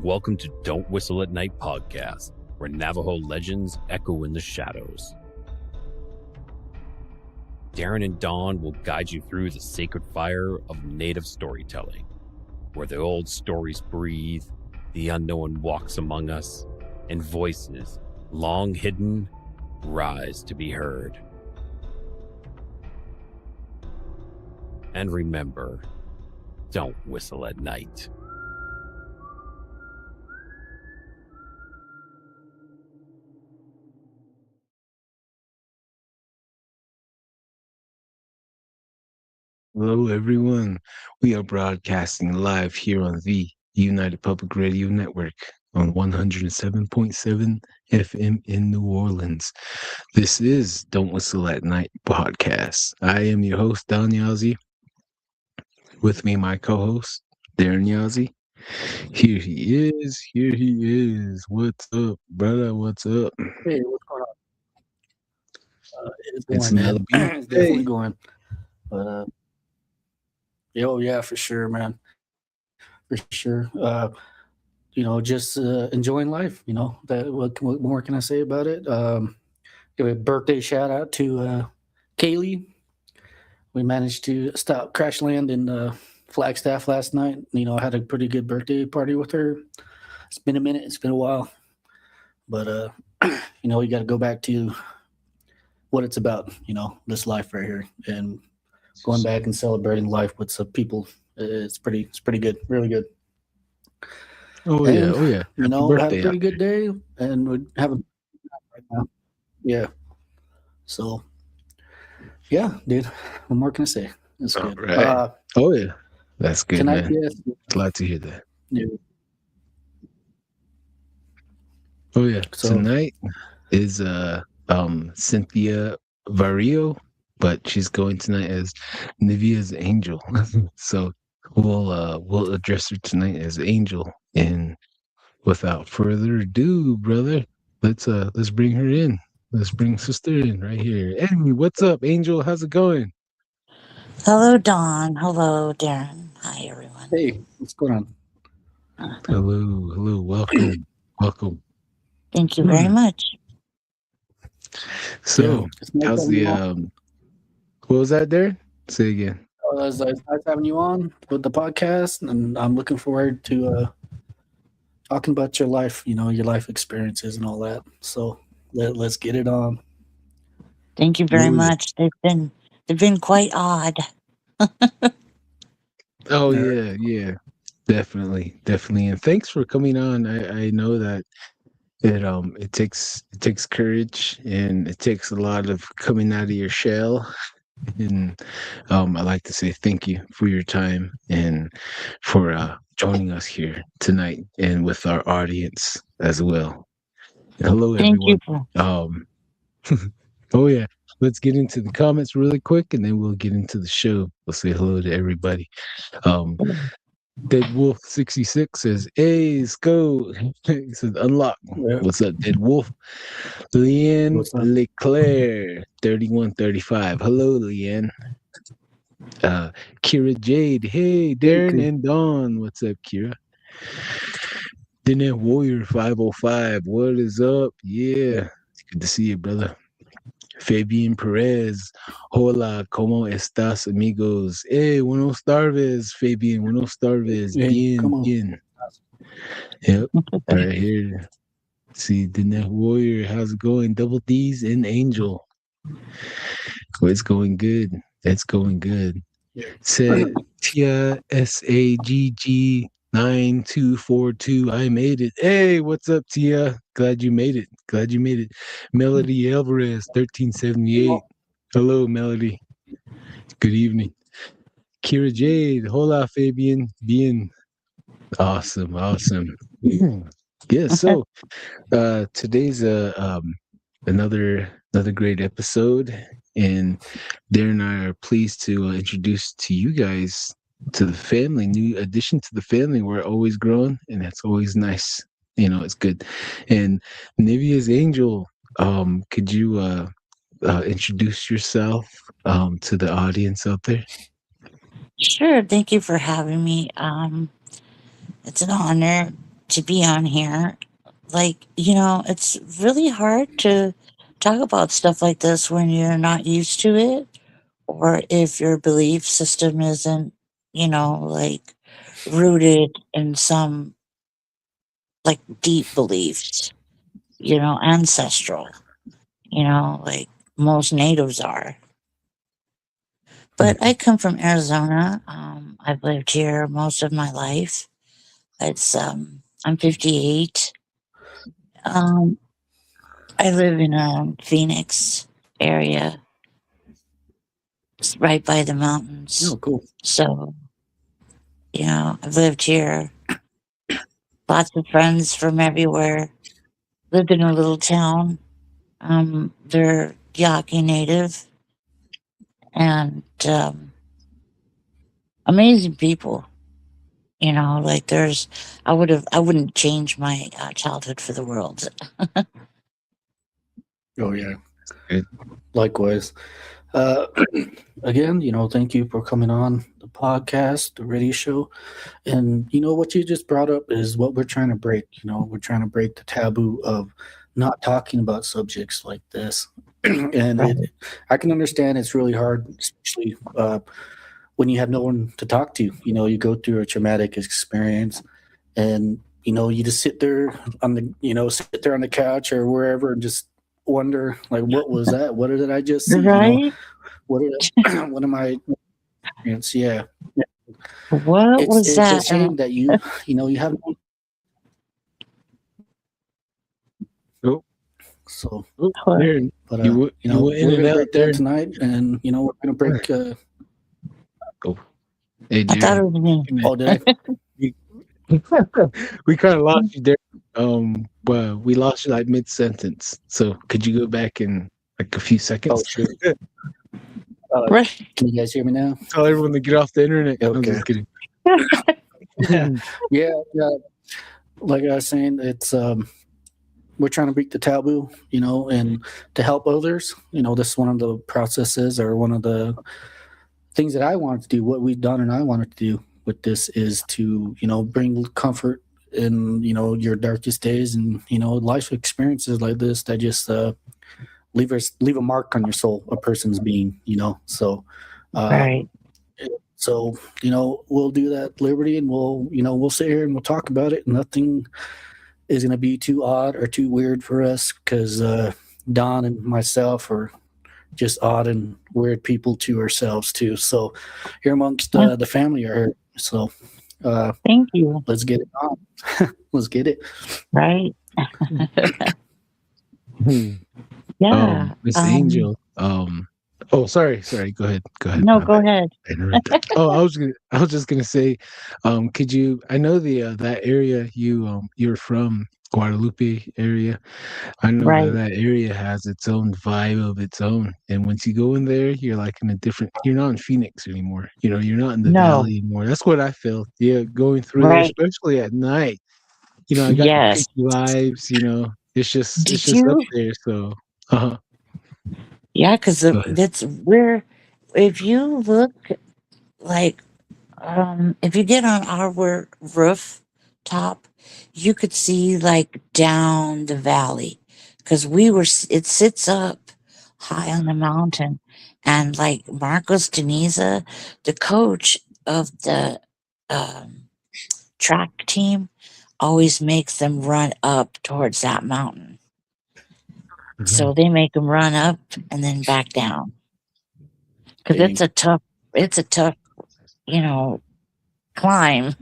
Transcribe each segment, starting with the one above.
Welcome to Don't Whistle at Night podcast, where Navajo legends echo in the shadows. Darren and Dawn will guide you through the sacred fire of native storytelling, where the old stories breathe, the unknown walks among us, and voices, long hidden, rise to be heard. And remember, don't whistle at night. Hello, everyone. We are broadcasting live here on the United Public Radio Network on 107.7 FM in New Orleans. This is Don't Whistle at Night podcast. I am your host, Don Yazzie. With me, my co-host, Darren Yazzie. Here he is. Here he is. What's up, brother? What's up? Hey, what's going on? It's man. another It's definitely going. But yeah, for sure, man. For sure. Just enjoying life. What more can I say about it? Give a birthday shout out to Kaylee. We managed to stop crash land in Flagstaff last night. I had a pretty good birthday party with her. It's been a minute. It's been a while. But we got to go back to what it's about. This life right here, and going back and celebrating life with some people. It's pretty good, really good. Oh yeah. Had a pretty good day, and we have a right now. Yeah. So, yeah, dude. What more can I say? That's good. Right. Yeah, that's good, man. Glad to hear that. Yeah. Oh yeah. So, tonight is Cynthia Vario, but she's going tonight as Nivea's Angel. So we'll address her tonight as Angel. And without further ado, brother, let's bring her in. Let's bring sister in right here. Amy, what's up, Angel? How's it going? Hello, Dawn. Hello, Darren. Hi, everyone. Hey, what's going on? Hello. Welcome. Thank you very much. So, how's the what was that there? Say again. It's nice having you on with the podcast, and I'm looking forward to talking about your life, your life experiences and all that. So let's get it on. Thank you very much. They've been quite odd. Oh yeah, definitely, and thanks for coming on. I know that it takes courage, and it takes a lot of coming out of your shell. And I like to say thank you for your time and for joining us here tonight and with our audience as well. Hello, everyone. Oh yeah, let's get into the comments really quick, and then we'll get into the show. We'll say hello to everybody. Dead Wolf 66 says, "Hey, let's go." He says, "Unlock." Yeah. What's up, Dead Wolf? Leanne Leclerc 3135. Hello, Leanne. Kira Jade. Hey, Darren and Dawn. What's up, Kira? Dinner Warrior 505. What is up? Yeah, it's good to see you, brother. Fabian Perez. Hola, ¿cómo estás, amigos? Hey, buenos tardes, Fabian. Buenos tardes. Bien. Yep, right here. See, the Net Warrior. How's it going? Double D's and Angel. Oh, it's going good. That's going good. Said Tia SAGG 9242. I made it. Hey, what's up, Tia? Glad you made it. Melody Alvarez 1378. Hello, Melody. Good evening. Kira Jade. Hola, Fabian. Bien. Awesome. Yeah, so today's another great episode, and Darren and I are pleased to introduce to you guys to the family, new addition to the family. We're always growing, and that's always nice. It's good. And Nivea's Angel, could you introduce yourself to the audience out there? Sure. Thank you for having me. It's an honor. to be on here. Like, it's really hard to talk about stuff like this when you're not used to it, or if your belief system isn't, like rooted in some like deep beliefs, ancestral, like most natives are. But I come from Arizona. I've lived here most of my life. I'm 58. Um, I live in a Phoenix area. It's right by the mountains. Oh, cool. So, I've lived here. Lots of friends from everywhere. Lived in a little town. They're Yaqui native and amazing people. Like I wouldn't change my childhood for the world. Oh yeah. Good. Likewise. Again, thank you for coming on the podcast, the radio show. And what you just brought up is what we're trying to break. We're trying to break the taboo of not talking about subjects like this. And I can understand it's really hard, especially when you have no one to talk to. You go through a traumatic experience, and you just sit there on the couch or wherever and just wonder, like, what was that? What did I just see? Right? What am I? Yeah. What was It's a that? shame that you have. Oh, So, there. but You were in we're and gonna out break there. that tonight, and we're gonna break. Hey, I thought it Jared. was me. Oh, did I? We kind of lost you there. Well, we lost you like mid sentence. So could you go back in like a few seconds? Oh, sure. Right. Can you guys hear me now? Tell everyone to get off the internet. I'm Okay. just kidding. Yeah. Like I was saying, it's we're trying to break the taboo, and to help others. This is one of the processes, or one of the things that I wanted to do. What we've done and I wanted to do with this is to, bring comfort in, your darkest days, and life experiences like this that just leave a mark on your soul, a person's being. So. Right. So, we'll do that at Liberty, and we'll sit here and we'll talk about it. Nothing is going to be too odd or too weird for us, because Don and myself are just odd and weird people to ourselves too. So here amongst the family are here. So Thank you. let's get it on. Let's get it. Right. Yeah. Miss Angel. Oh, sorry. Go ahead. No, go ahead. I interrupted. Oh, I was just gonna say, could you? I know that area you're from, Guadalupe area. I know Right. that area has its own vibe of its own, and once you go in there, you're like in a different. You're not in Phoenix anymore. You're not in the No. valley anymore. That's what I felt. Yeah, going through there, Right. especially at night. I got the Yes. creepy vibes. It's just Did up you? there. So, uh-huh. Yeah, because Go ahead. that's where, if you look, like, if you get on our roof top, you could see like down the valley, because it sits up high on the mountain, and like Marcos Deniza, the coach of the track team, always makes them run up towards that mountain. So they make them run up and then back down, because Dang. it's a tough, climb.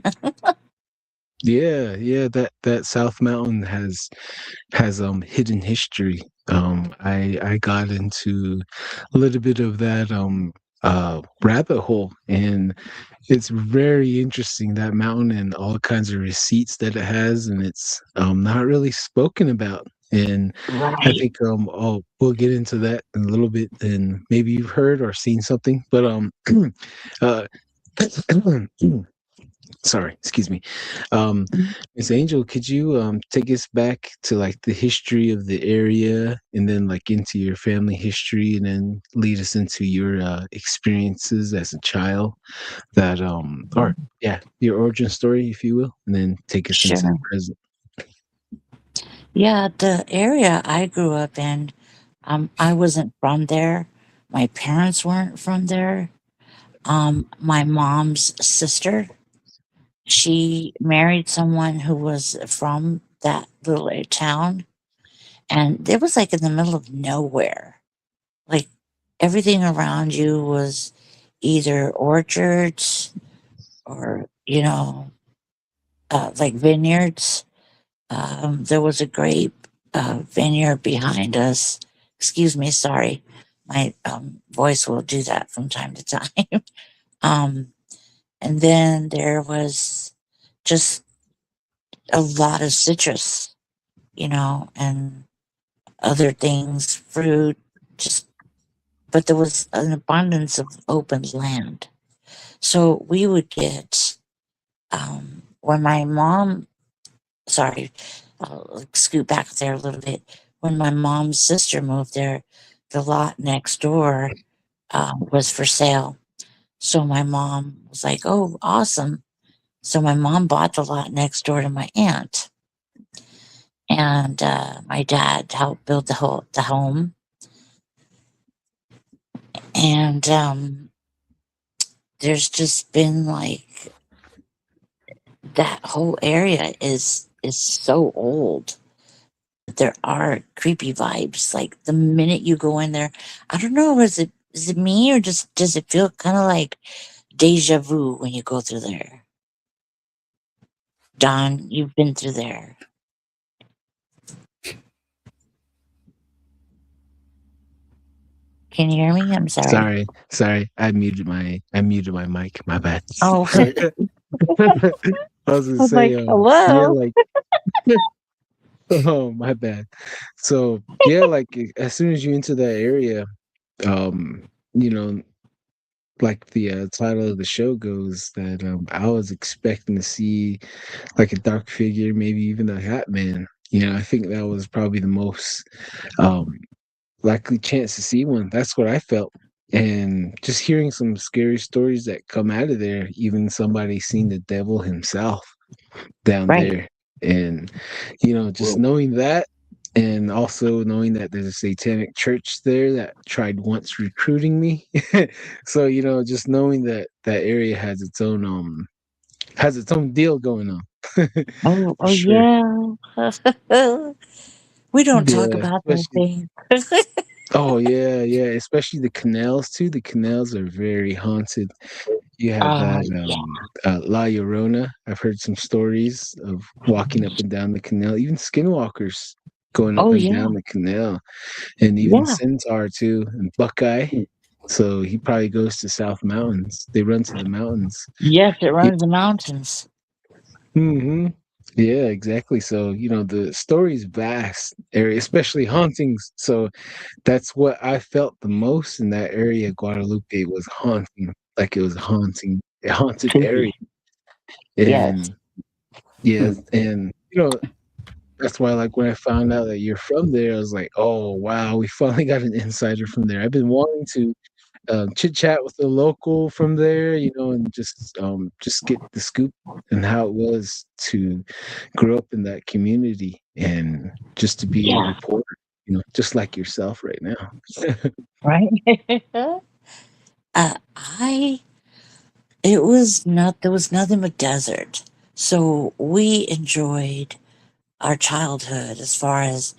Yeah, that South Mountain has hidden history. I got into a little bit of that rabbit hole, and it's very interesting, that mountain and all kinds of receipts that it has, and it's not really spoken about. And I Right. think we'll get into that in a little bit, and maybe you've heard or seen something, but uh Sorry, excuse me. Miss Angel, could you take us back to like the history of the area and then like into your family history and then lead us into your experiences as a child that or yeah, your origin story, if you will, and then take us into the Sure. present. Yeah, the area I grew up in, I wasn't from there. My parents weren't from there. My mom's sister, she married someone who was from that little town, and it was like in the middle of nowhere. Like everything around you was either orchards or, like vineyards. There was a grape vineyard behind us. Excuse me, sorry. My voice will do that from time to time. um, and then there was just a lot of citrus, and other things, fruit, just, but there was an abundance of open land. So we would get, when my mom, sorry, I'll scoot back there a little bit. When my mom's sister moved there, the lot next door was for sale. So my mom was like, "Oh, awesome!" So my mom bought the lot next door to my aunt, and my dad helped build the home. And there's just been like that whole area is so old. There are creepy vibes. Like the minute you go in there, I don't know, is it me or just does it feel kind of like deja vu when you go through there? Don, you've been through there. Can you hear me? I'm sorry. Sorry, I muted my mic. My bad. Oh, Right. I was gonna I'm say, like, yeah, hello. like, oh, my bad. So yeah, like as soon as you enter that area, you know, like the title of the show goes, that I was expecting to see like a dark figure, maybe even a Hatman. I think that was probably the most um likely chance to see one. That's what I felt. And just hearing some scary stories that come out of there, even somebody seen the devil himself down Right. there. And, just Whoa. knowing that, and also knowing that there's a satanic church there that tried once recruiting me. So, just knowing that that area has its own deal going on. Oh, For oh sure. yeah. We don't talk Yeah, about those especially things. oh yeah, yeah, especially the canals too. The canals are very haunted. You have that Yeah. La Llorona. I've heard some stories of walking up and down the canal, even skinwalkers going up Oh and yeah. down the canal, and even Yeah. Centaur too, and Buckeye. So he probably goes to South Mountains. They run to the mountains. Yes, it runs the mountains. Hmm. Yeah, exactly. So, the story's vast area, especially hauntings. So that's what I felt the most in that area. Guadalupe was haunting, like it was haunting, a haunted area. Creepy. Yes. And yeah, and that's why, like, when I found out that you're from there, I was like, oh wow, we finally got an insider from there. I've been wanting to chit chat with a local from there, and just get the scoop and how it was to grow up in that community and just to be a Yeah. reporter, just like yourself right now. Right. I it was not there was nothing but desert. So we enjoyed our childhood as far as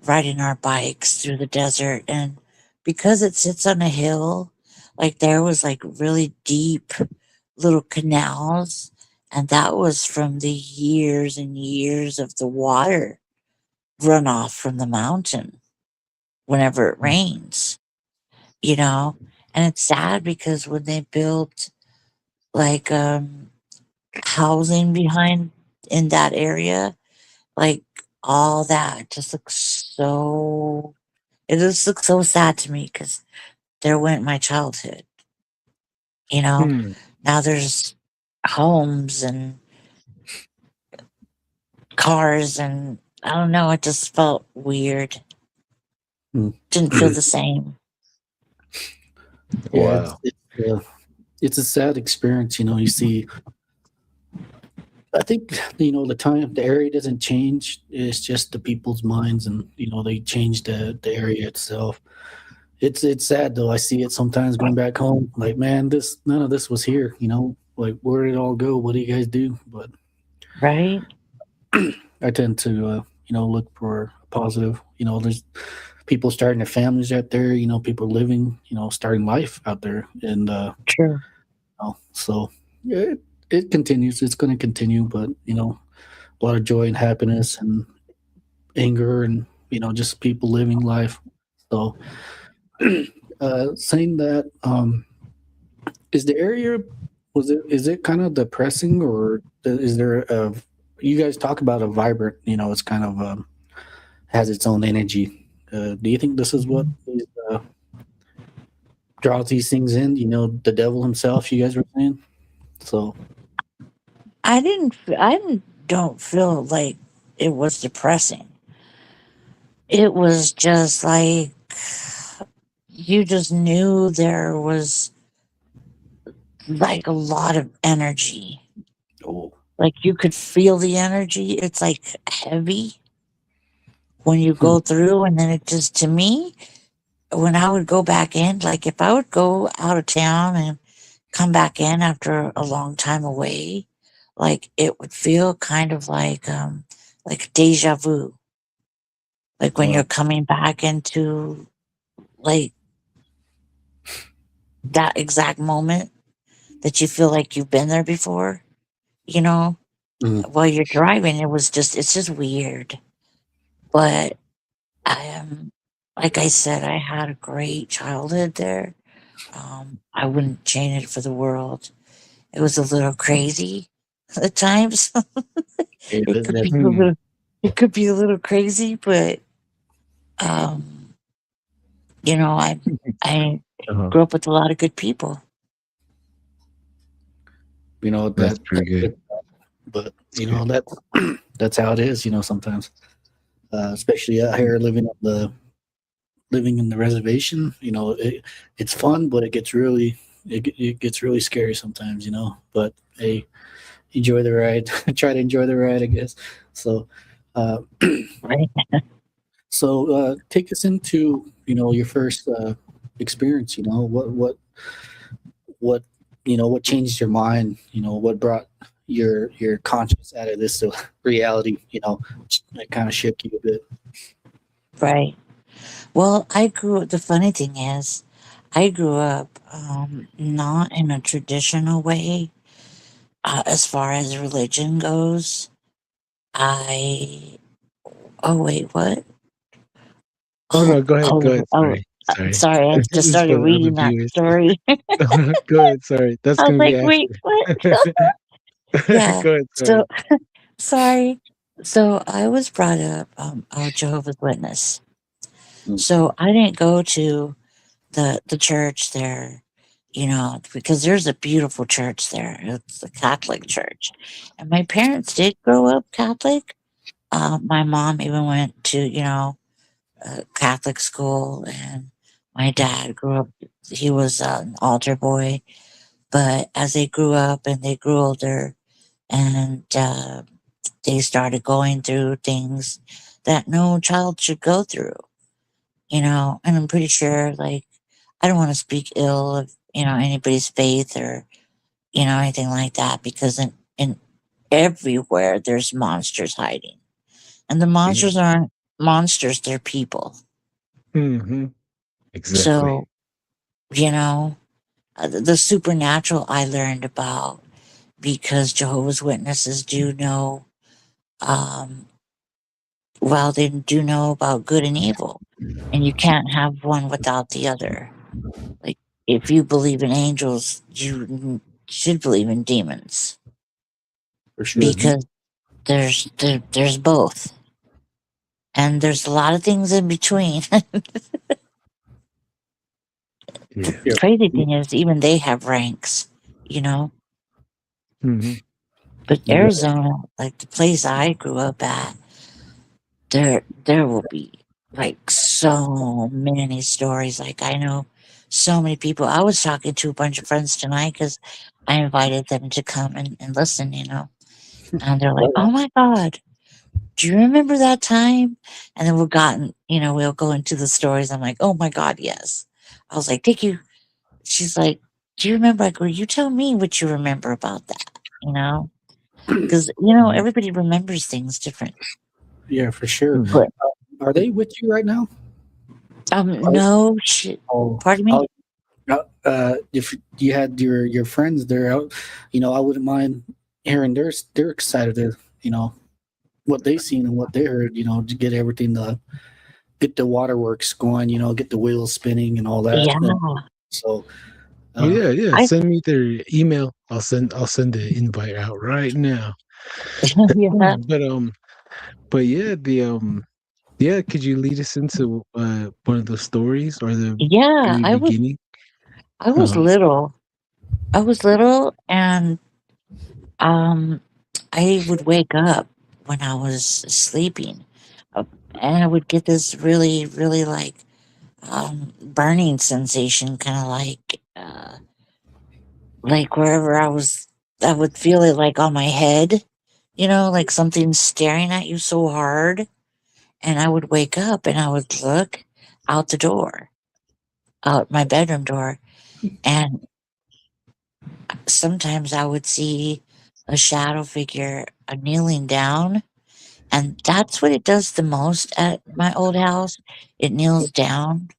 riding our bikes through the desert, and because it sits on a hill, like there was like really deep little canals, and that was from the years and years of the water runoff from the mountain whenever it rains, you know? And it's sad because when they built like housing behind in that area, like all that just looks so it just looks so sad to me because there went my childhood, you know? Hmm. Now there's homes and cars, and I don't know, it just felt weird. Hmm. Didn't feel the same. Yeah, Wow. it's a sad experience. You see, I think, the area doesn't change. It's just the people's minds, and they change the area itself. It's sad though. I see it sometimes going back home. Like, man, none of this was here. Like, where did it all go? What do you guys do? But Right? I tend to, look for positive. There's people starting their families out there. People living, starting life out there, and True. so yeah, it continues. It's going to continue, but a lot of joy and happiness and anger, and just people living life. So, saying that, is the area is it kind of depressing, or is there a you guys talk about a vibrant, it's kind of has its own energy. Do you think this is what draws these things in? The devil himself, you guys were saying. So Don't feel like it was depressing. It was just like you just knew there was like a lot of energy. oh, Like you could feel the energy. It's like heavy when you go through, and then it just, to me, when I would go back in, like if I would go out of town and come back in after a long time away, like it would feel kind of like deja vu. Like when Wow. you're coming back into like that exact moment that you feel like you've been there before, you know, mhm. while you're driving. It's just weird. But I am, like I said, I had a great childhood there. I wouldn't change it for the world. It was a little crazy at times. Yeah, it could be a Hmm. little, it could be a little crazy, but um, I Uh-huh. grew up with a lot of good people. That's that, pretty good. but That's good. that's how it is. Sometimes, especially out here living in the reservation. It's fun, but it gets really scary sometimes. But hey, enjoy the ride. Try to enjoy the ride, I guess. So, uh, Right? take us into your first experience. What what changed your mind. What brought your conscience out of this reality. That kind of shook you a bit. Right. Well, the funny thing is, I grew up not in a traditional way as far as religion goes. I, oh, wait, what? Oh no, go ahead. Go ahead. Oh, Sorry. Sorry. sorry, I This just is started for the other reading that viewers. story. Go ahead. Sorry. That's I was gonna be like, wait, after. what? Yeah. Go ahead. So, Sorry. sorry. So I was brought up a Jehovah's Witness. Mm. So I didn't go to the church there, because there's a beautiful church there. It's a Catholic church, and my parents did grow up Catholic. My mom even went to Catholic school, and my dad grew up. He was an altar boy, but as they grew up and they grew older, and they started going through things that no child should go through, and I'm pretty sure, like, I don't want to speak ill of, anybody's faith or, anything like that, because in everywhere there's monsters hiding. And the Yeah. monsters aren't monsters, they're people. Hmm. Exactly. So, you know, the supernatural I learned about because Jehovah's Witnesses do know, um, they do know about good and evil. And you can't have one without the other. Like, if you believe in angels, you should believe in demons For sure. Hmm. because there's both, and there's a lot of things in between. Yeah. The crazy thing is, even they have ranks, you know. Hmm. But Yeah. Arizona, like the place I grew up at, there will be like so many stories. Like I know so many people. I was talking to a bunch of friends tonight because I invited them to come and listen, and they're like, "Oh my God, do you remember that time?" And then we'll go into the stories. I'm like, "Oh my God, yes." I was like, "Thank you." She's like, "Do you remember?" I go, "You tell me what you remember about that," because everybody remembers things different. Yeah, for sure. Mhm. But Are they with you right now? no shit. Oh, Pardon oh, me. if you had your friends there, I wouldn't mind hearing their excited to, what they seen and what they heard, to get everything to get the waterworks going, get the wheels spinning and all that. Yeah, And so, Oh uh, yeah, yeah. I Send me their email. I'll send the invite out right now. yeah, But yeah, yeah. Could you lead us into one of those stories or the yeah. very beginning? I was Uh-huh. little. I was little, and um, I would wake up when I was sleeping, uh, and I would get this really, really burning sensation, kind of like wherever I was. I would feel it like on my head, like something staring at you so hard. And I would wake up and I would look out the door, out my bedroom door, and sometimes I would see a shadow figure kneeling down. And that's what it does the most at my old house. It kneels down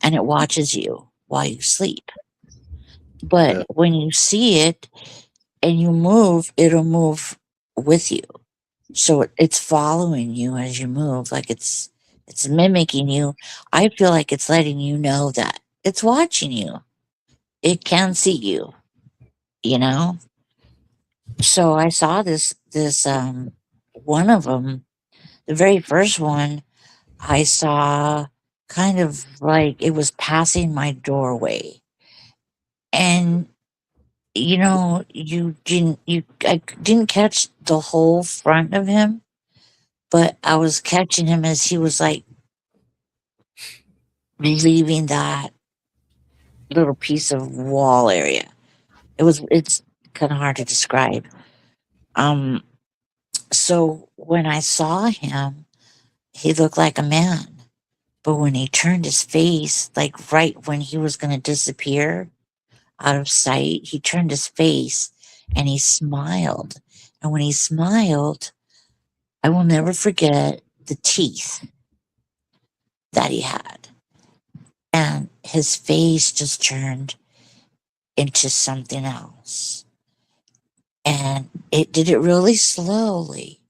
and it watches you while you sleep. But yeah, when you see it and you move, it'll move with you. So it's following you as you move, like it's mimicking you. I feel like it's letting you know that it's watching you. It can see you, you know? So I saw this one of them, the very first one I saw kind of like it was passing my doorway. And I didn't catch the whole front of him, but I was catching him as he was like leaving that little piece of wall area. It's kind of hard to describe. Um, so when I saw him, he looked like a man. But when he turned his face, like right when he was going to disappear out of sight, he turned his face and he smiled. And when he smiled, I will never forget the teeth that he had. And his face just turned into something else. And it did it really slowly.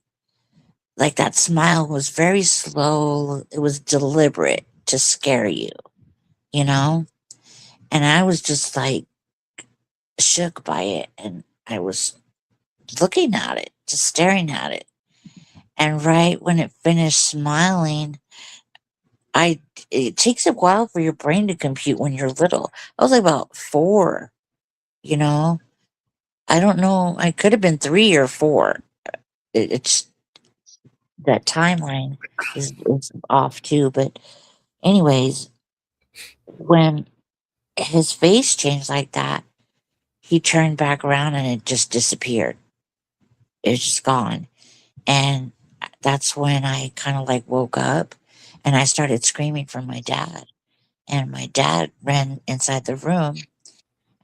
Like that smile was very slow. It was deliberate to scare you, you know? And I was just like shook by it. And I was looking at it, just staring at it. And right when it finished smiling, I it takes a while for your brain to compute when you're little. I was like about 4, you know? I don't know. I could have been 3 or 4. It's that timeline is off too. But anyways, when his face changed like that, he turned back around and it just disappeared. It's just gone. And that's when I kind of like woke up and I started screaming for my dad. And my dad ran inside the room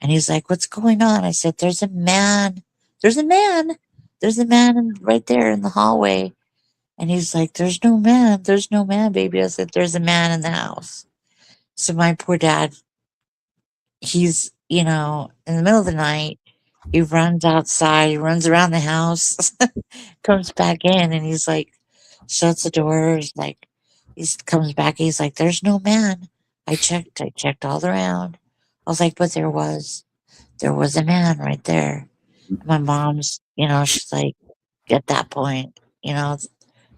and he's like, "What's going on?" I said, "There's a man. There's a man. There's a man right there in the hallway." And he's like, "There's no man. There's no man, baby." I said, "There's a man in the house." So my poor dad, he's, in the middle of the night, he runs outside, he runs around the house, comes back in, and he's like, shuts the doors, like, he comes back, he's like, "There's no man. I checked all around." I was like, "But there was a man right there." My mom's, she's like, at that point,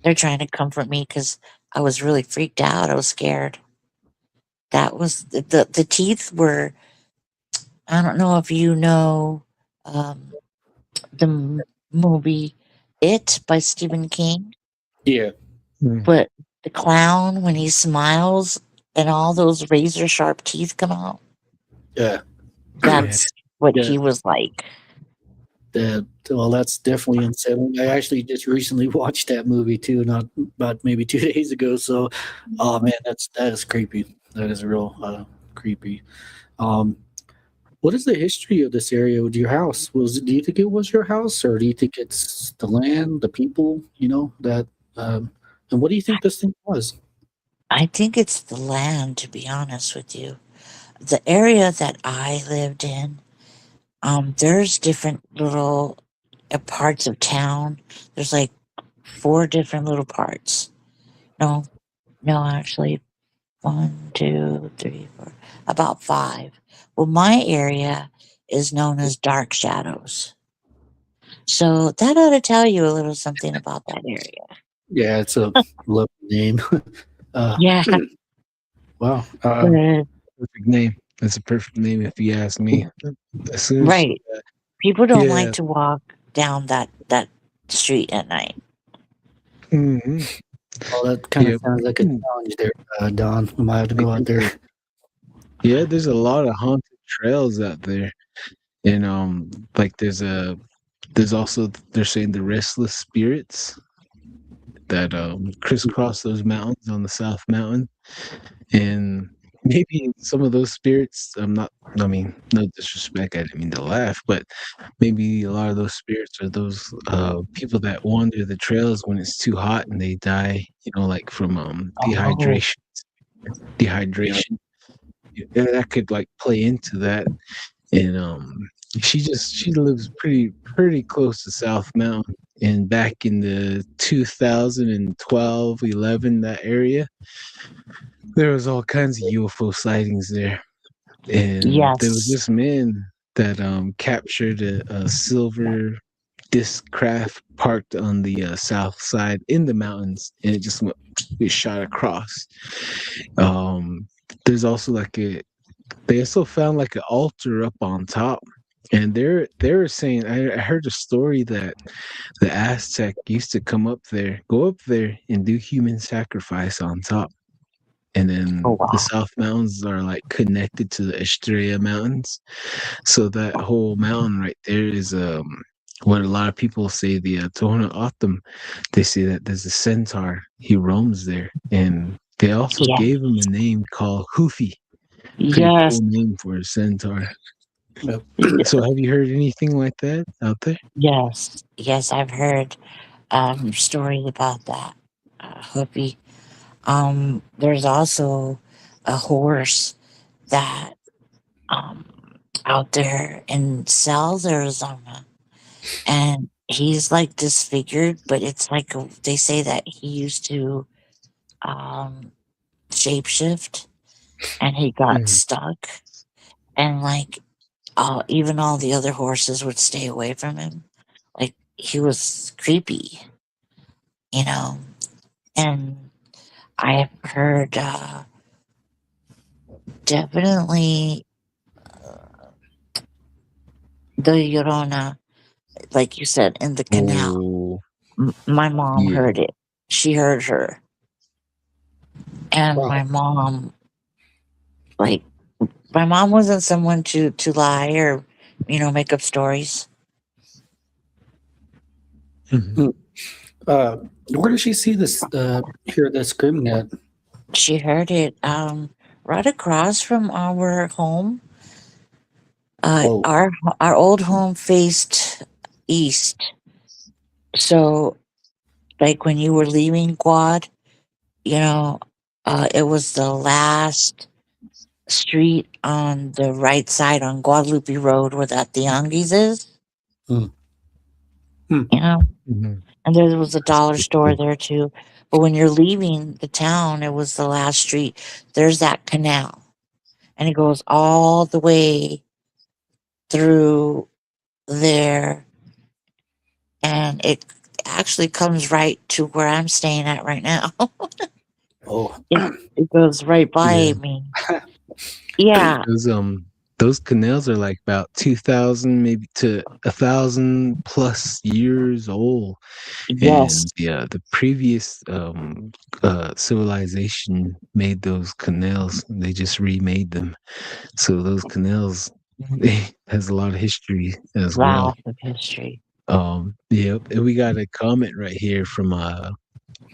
they're trying to comfort me because I was really freaked out. I was scared. That was the teeth were, I don't know if you know, um, movie It by Stephen King. Yeah. But the clown, when he smiles and all those razor sharp teeth come out, Yeah. that's what Yeah. he was like. Well, that's definitely unsettling. I actually just recently watched that movie too, not about maybe 2 days ago. So, oh man, that is creepy. That is real creepy. Um, what is the history of this area with your house? Do you think it was your house, or do you think it's the land, the people? You know that. And what do you think this thing was? I think it's the land, to be honest with you. The area that I lived in, there's different little parts of town. There's like 4 different little parts. No, no, actually, 1, 2, 3, 4, about 5. Well, my area is known as Dark Shadows. So that ought to tell you a little something about that area. Yeah, it's a lovely name. Yeah, Wow. but Perfect name. That's a perfect name if you ask me. As soon as right. People don't like yeah. to walk down that street at night. Mm-hmm. Well, that kind of Yep. sounds like a challenge there, Don. We might have to go out there. Yeah, there's a lot of haunted trails out there. And like there's also they're saying the restless spirits that crisscross those mountains on the South Mountain. And maybe some of those spirits, I mean, no disrespect, I didn't mean to laugh, but maybe a lot of those spirits are those people that wander the trails when it's too hot and they die, like from Oh, dehydration. Yeah, that could like play into that. And she lives pretty close to South Mountain. And back in the 2012, 11, that area, there was all kinds of UFO sightings there. And there was yes. this man that captured a silver disc craft parked on the south side in the mountains, and it shot across. There's also they also found like an altar up on top, and they're saying I heard a story that the Aztec used to go up there and do human sacrifice on top. And Oh, then the wow. South Mountains are like connected to the Estrella Mountains. So that whole mountain right there is what a lot of people say the Tohono O'odham. They say that there's a centaur. He roams there, and they also Yeah. gave him a name called Hoofy. Pretty Yes. cool name for a centaur. Yep. So have you heard anything like that out there? Yes. Yes, I've heard stories about that. Hoopy. There's also a horse that um out there in South Arizona, and he's like disfigured, but it's like they say that he used to um shapeshift, and he got Mhm. stuck, and like even all the other horses would stay away from him. Like he was creepy, you know. And I've heard definitely the Llorona, like you said, in the canal. Oh, My mom yeah. heard it. She heard her, and Wow. like my mom wasn't someone to lie or make up stories. Mhm. Where did she see this? Hear that screaming at? She heard it right across from our home. Oh, Our old home faced east, so like when you were leaving Quad, it was the last street on the right side on Guadalupe Road where that the Youngies is, hmm. Hmm. Mhm. and there was a That's dollar pretty store cool. there too. But when you're leaving the town, it was the last street. There's that canal, and it goes all the way through there, and it actually comes right to where I'm staying at right now. Oh, it, it goes right by Yeah. me. Yeah, Does those canals are like about 2,000 maybe to 1,000 plus years old. Yes. And yeah, the previous civilization made those canals. They just remade them. So those canals has a lot of history as well. Lots of history. Yep. And we got a comment right here from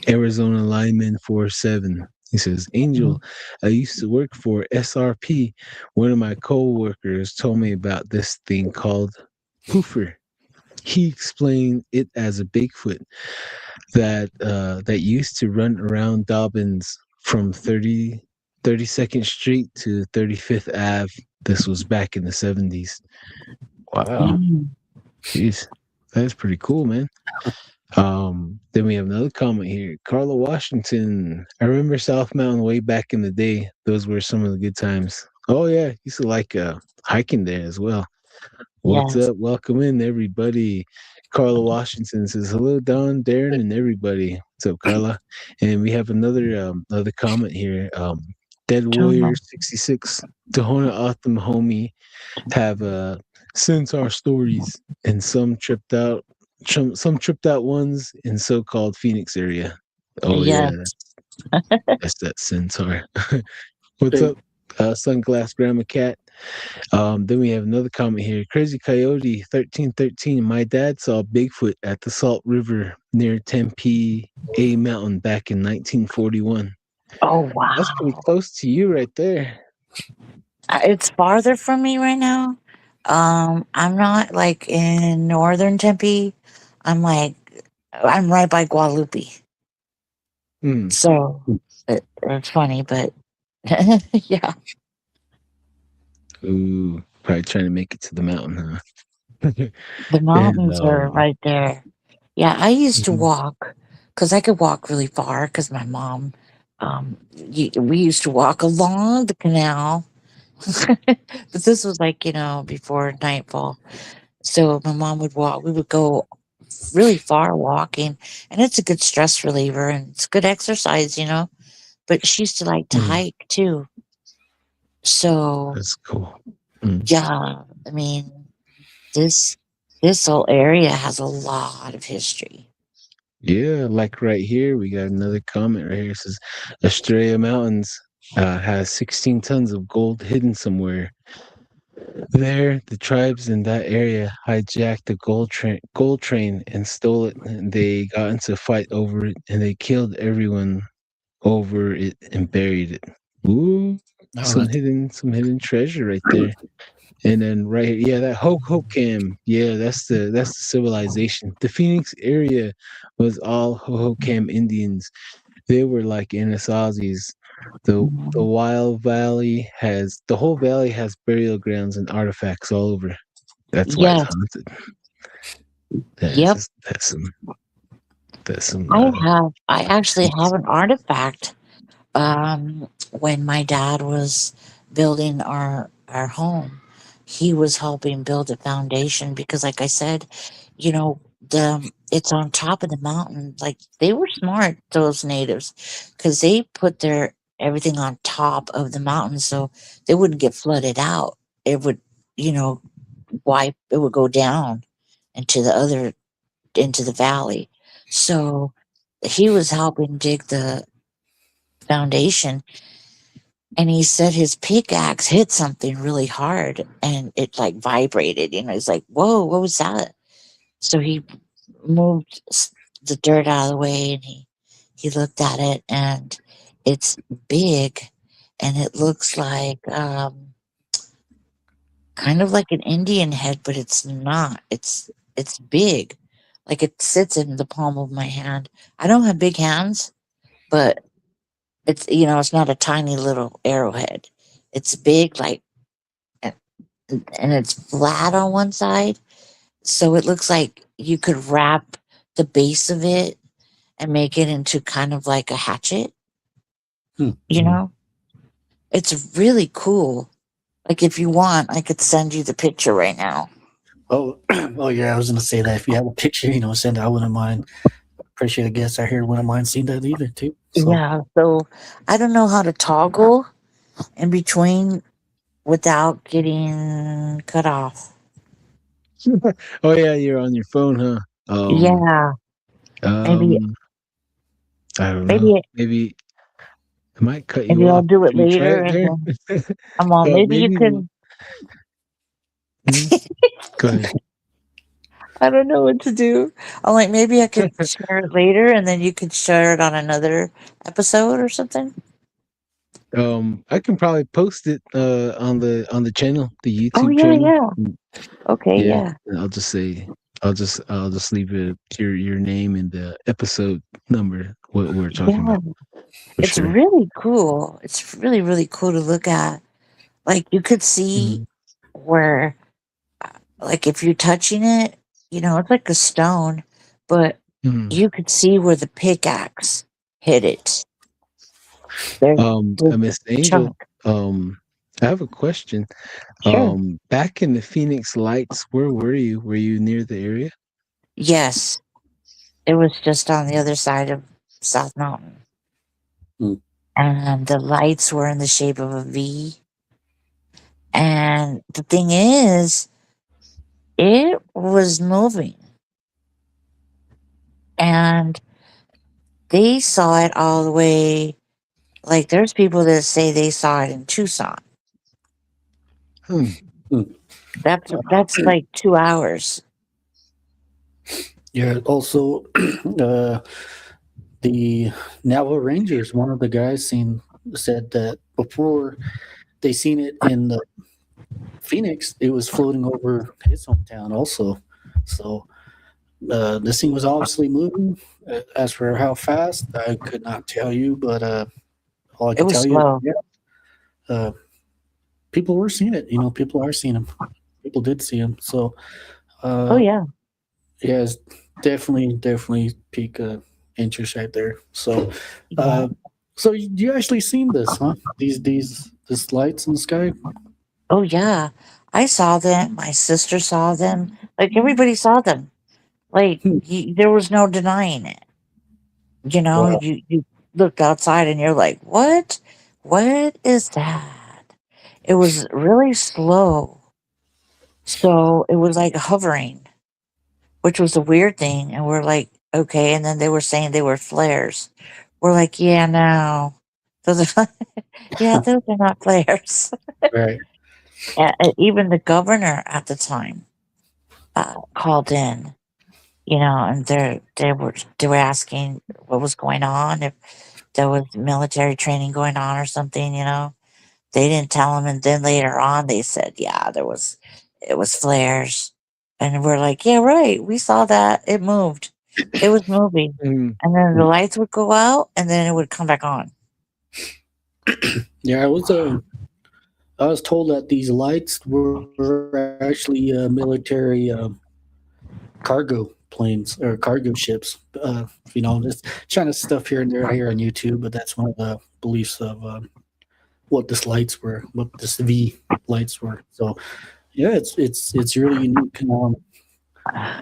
Arizona Lineman 47. He says, Angel, I used to work for SRP. One of my coworkers told me about this thing called poofer. He explained it as a Bigfoot that used to run around Dobbins from 32nd Street to 35th Ave. This was back in the 70s. Wow. Mm. Jeez. That's pretty cool, man. Then we have another comment here. Carla Washington. I remember South Mountain way back in the day. Those were some of the good times. Oh yeah, used to like hiking there as well. What's Yes. up? Welcome in, everybody. Carla Washington says, hello, Don, Darren, and everybody. What's up, Carla? And we have another comment here. Dead Warrior Tomo. 66, Tohona Autumn Homie have centaur stories and some tripped out ones in so-called Phoenix area. Oh yeah, Yes. that's that centaur. What's Hey, up, Sunglass Grandma Cat? Then we have another comment here. Crazy Coyote 1313. My dad saw Bigfoot at the Salt River near Tempe A Mountain back in 1941. Oh, That's pretty wow. close to you right there. It's farther from me right now. I'm not like in northern Tempe. I'm right by Guadalupe. Hmm. So it's funny, but yeah, Ooh, probably trying to make it to the mountain, huh? the and mountains are right there. Yeah, I used to mhm. walk because I could walk really far because my mom, we used to walk along the canal. But this was like, before nightfall. So my mom would walk, we would go really far walking, and it's a good stress reliever and it's good exercise. But she used to like to Mm, hike too. So that's cool. Mm. yeah, I mean, this this whole area has a lot of history. Yeah, like right here, we got another comment right here. It says Australia Mountains has 16 tons of gold hidden somewhere. There, the tribes in that area hijacked the gold train and stole it. And they got into a fight over it, and they killed everyone over it and buried it. Ooh, all some right. hidden treasure right there. And then right here, yeah, that Hohokam, yeah, that's the civilization. The Phoenix area was all Hohokam Indians. They were like Anasazis. The Mhm. Wild Valley has the whole valley has burial grounds and artifacts all over. That's why it's Yes. haunted. Yep. That's some I actually have feats. an artifact. When my dad was building our home, he was helping build a foundation because, like I said, it's on top of the mountain. Like they were smart, those natives, because they put their everything on top of the mountain so they wouldn't get flooded out. It would, you know, wipe. It would go down into the valley. So he was helping dig the foundation, and he said his pickaxe hit something really hard and it like vibrated. He's like, whoa, what was that? So he moved the dirt out of the way, and he looked at it, and it's big, and it looks like kind of like an Indian head, but it's not. It's big. Like it sits in the palm of my hand. I don't have big hands, but it's not a tiny little arrowhead. It's big, like, and it's flat on one side, so it looks like you could wrap the base of it and make it into kind of like a hatchet. Hmm. You know, it's really cool. Like if you want, I could send you the picture right now. Oh, oh yeah. I was gonna say that if you have a picture, send it. I wouldn't mind. Appreciate a guest out here. Wouldn't mind seeing that either too. So Yeah. So I don't know how to toggle in between without getting cut off. Oh yeah, you're on your phone, huh? Yeah, maybe Um, I don't know. maybe Maybe it might cut you maybe I'll off. do it Should we try later, it and there? then I'm on. Maybe you Maybe we'll. can. Mhm. Go ahead. I don't know what to do. I'm like, maybe I could share it later, and then you could share it on another episode or something. I can probably post it on the channel, the Oh YouTube yeah, channel. yeah. Okay, Yeah, yeah, and I'll just say I'll just leave it your name and the episode number what we're talking yeah. about for It's sure. really cool. It's really, really cool to look at. Like you could see Mhm. where, like if you're touching it, it's like a stone, but Mhm. you could see where the pickaxe hit it. There's this Miss Angel, chunk. I have a question. Sure. Back in the Phoenix Lights, where were you? Were you near the area? Yes, it was just on the other side of South Mountain. Mm. And the lights were in the shape of a V. And the thing is, it was moving. And they saw it all the way. Like, there's people that say they saw it in Tucson. Hmm. That's like 2 hours. Yeah. Also, the Navajo Rangers, one of the guys said that before they seen it in the Phoenix, it was floating over his hometown also. So this thing was obviously moving. As for how fast, I could not tell you, but all I It could was tell you, slow. yeah, uh, people were seeing it. People are seeing them. People did see him. So Oh, uh, yeah. yeah, it's definitely pique interest right there. So Yeah. uh, so you actually seen this, huh? These lights in the sky. Oh, yeah. I saw them. My sister saw them. Like, everybody saw them. Like, Hmm. there was no denying it. Wow. You looked outside and you're like, what? What is that? It was really slow. So it was like hovering, which was a weird thing. And we're like, okay. And then they were saying they were flares. We're like, yeah, no. Those are, yeah, those are not flares. Right. Even the governor at the time called in, and they were asking what was going on, if there was military training going on or something. They didn't tell him, and then later on they said, yeah, it was flares. And we're like, yeah, right, we saw that. It moved. It was moving. Mhm. And then the lights would go out and then it would come back on. Yeah, I was told that these lights were actually military cargo planes or cargo ships. Just China stuff here and there I hear on YouTube, but that's one of the beliefs of what what this V lights were. So yeah, it's really unique.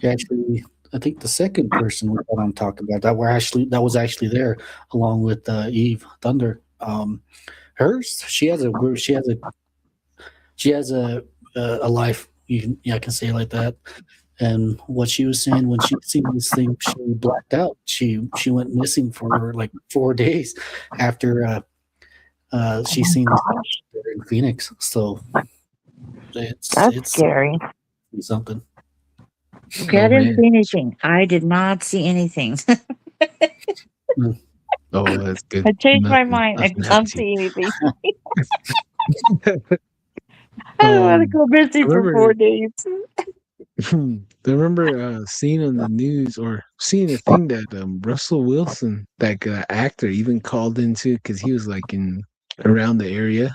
Actually, I think the second person that I'm talking about that was actually there along with Eve Thunder. Hers, she has a life. I can say it like that. And what she was saying when she seen this thing, she blacked out. She went missing for like 4 days after she Oh seen my this gosh, there in Phoenix. So that's it's scary. something. Okay, I Oh didn't man. see anything. I did not see anything. Mm. Oh, that's good. I changed my Nothing. mind. I did Nothing not happened to see anything. you. I don't want to go I missing for remember 4 days. I remember seeing on the news or seeing a thing that Russell Wilson, that actor, even called into because he was like in around the area.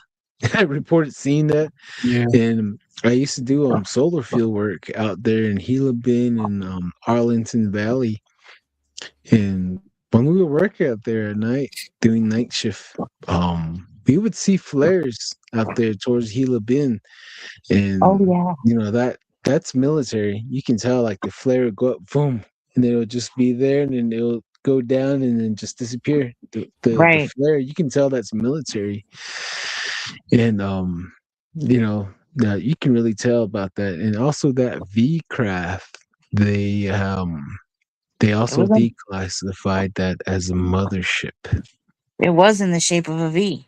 I reported seeing that, Yeah. and I used to do solar field work out there in Gila Bend and Arlington Valley. And when we were working out there at night doing night shift, we would see flares out there towards Gila Bend, Oh and yeah, that's military. You can tell like the flare would go up, boom, and then it'll just be there, and then it'll go down and then just disappear. The right. flare, you can tell that's military. And that you can really tell about that. And also that V craft, they It also was in, declassified that as a mothership. it was in the shape of a V.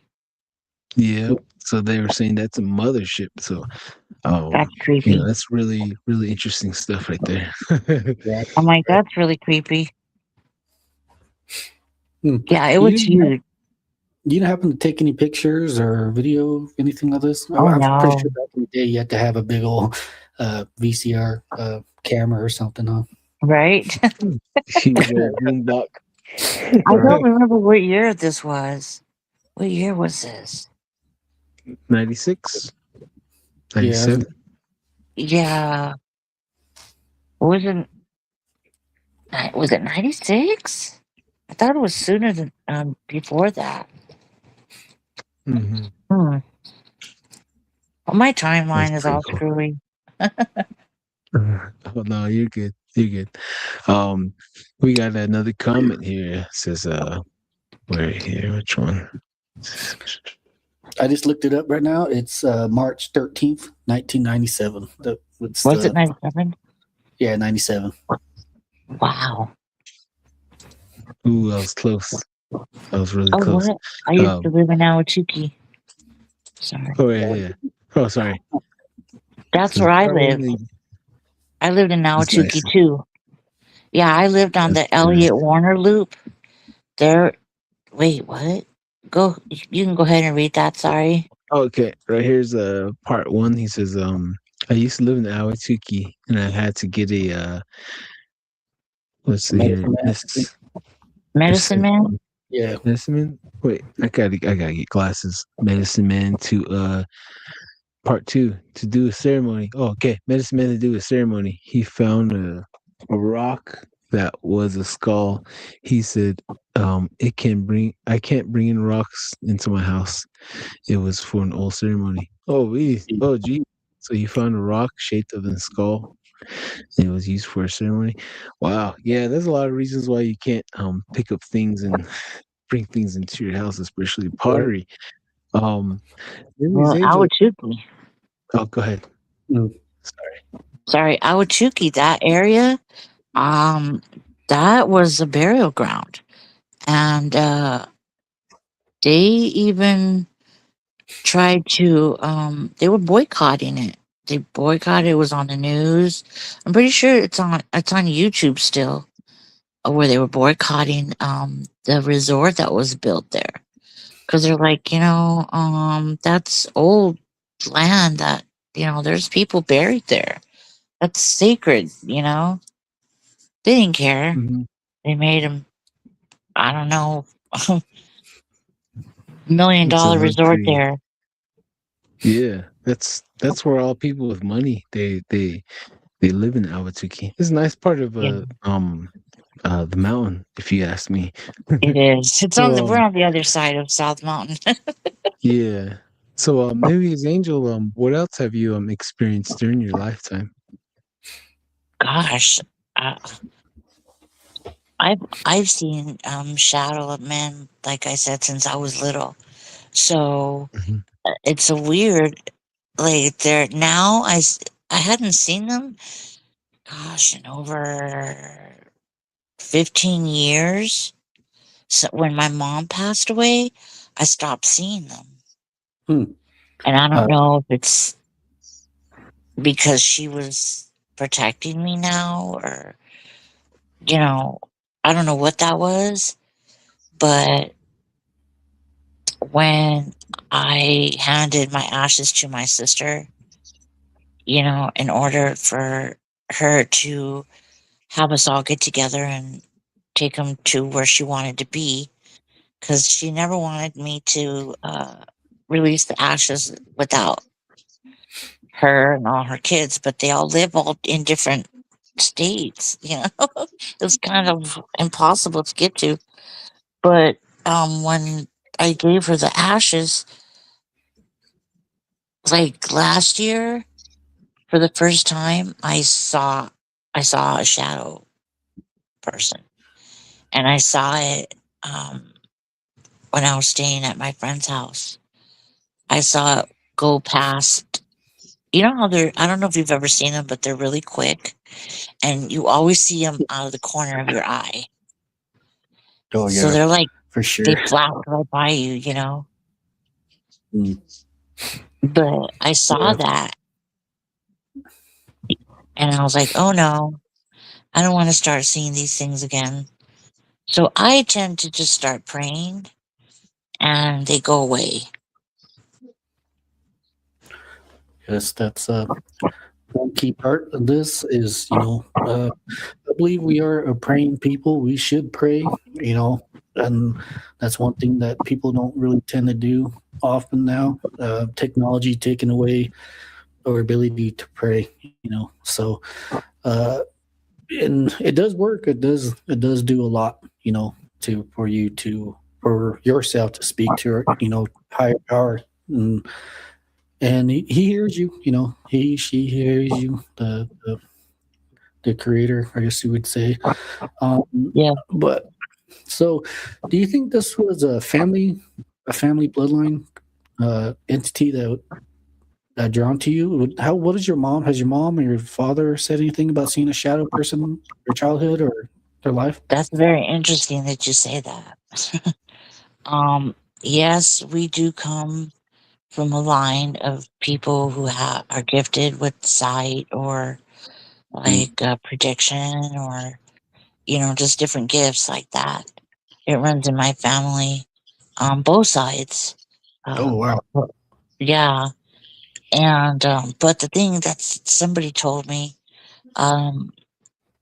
Yeah. So they were saying that's a mothership. So That's creepy. that's really, really interesting stuff right there. Yeah. I'm like, that's really creepy. Hmm. Yeah, it You was didn't, huge. you didn't happen to take any pictures or video, anything of this? Oh I'm pretty sure no, back in the day you had to have a big old VCR camera or something, huh? right? Huge old boombox. I Right. don't remember what year this was. What year was this? 96, Yeah. 97. Yeah, was it? Was it 96? I thought it was sooner than before that. Mm-hmm. Hmm. Well, my That's timeline is pretty all cool. screwy. Oh no, you're good. You're good. We got another comment here. It says where here, which one? I just looked it up right now. It's March 13th, 1997. Was it 97? Yeah, 97. Wow. Ooh, that was close. That was really Oh, close. what? I used to Um, live in Awatuki. Sorry. oh yeah. Oh, sorry. That's So where I live. probably I lived in it's nice. Awatuki too. Yeah, I lived on That's the nice. Elliott Warner Loop. There. Wait, what? Go. You can go ahead and read that. Sorry. Okay, right here's part one. He says, I used to live in Awatuki and I had to get a let's see here. Medicine Man. Medicine Man. Yeah. Medicine Man? Wait, I gotta get glasses. Medicine Man to part two to do a ceremony. Oh, okay. Medicine Man to do a ceremony. He found a rock that was a skull. He said, I can't bring in rocks into my house. It was for an old ceremony. Oh gee. So you found a rock shaped of a skull and it was used for a ceremony. Wow. Yeah, there's a lot of reasons why you can't pick up things and bring things into your house, especially Right. pottery. Um Lily's Well, Angel. Awatuki. Oh, go ahead. Mm. Sorry, Awatuki. That area. That was a burial ground, and they even tried to. They were boycotting it. They boycotted. It was on the news. I'm pretty sure it's on. It's on YouTube still, where they were boycotting the resort that was built there because they're like, that's old land that there's people buried there. That's sacred. They didn't care. Mhm. They made them. I don't know. million It's a dollar resort luxury. there. Yeah, that's where all people with money they live in Awatuki. It's a nice part of Yeah, the mountain, if you ask me. it is. It's on So the we're on the other side of South Mountain. yeah. So maybe as Angel, what else have you experienced during your lifetime? Gosh, uh, I've seen shadow of men, like I said, since I was little. So Mhm. it's a weird like there now. I hadn't seen them. Gosh, in over 15 years. So when my mom passed away, I stopped seeing them, Hmm. and I don't Uh, know if it's because she was protecting me now or you know I don't know what that was, but when I handed my ashes to my sister, in order for her to have us all get together and take them to where she wanted to be, because she never wanted me to release the ashes without her and all her kids, but they all live all in different states. It's kind of impossible to get to. But when I gave her the ashes, like last year, for the first time, I saw a shadow person, and I saw it when I was staying at my friend's house. I saw it go past. You know how they're, I don't know if you've ever seen them, but they're really quick. And you always see them out of the corner of your eye. Oh So yeah, they're like, for sure. they flash right by you, you know? Mm. But I saw Yeah. that and I was like, oh no, I don't want to start seeing these things again. So I tend to just start praying and they go away. Yes, that's one key part of this is, I believe we are a praying people. We should pray, and that's one thing that people don't really tend to do often now. Technology taking away our ability to pray, So, uh, and it does work. It does do a lot, for yourself to speak to, higher power. And he hears you, she hears you, the creator, I guess you would say. Yeah. But so, do you think this was a family bloodline entity that drawn to you? What is your mom? Has your mom or your father said anything about seeing a shadow person in your childhood or their life? That's very interesting that you say that. Yes, we do come from a line of people who are gifted with sight or like prediction or, just different gifts like that. It runs in my family on both sides. Oh wow! Yeah. And, but the thing that somebody told me, um,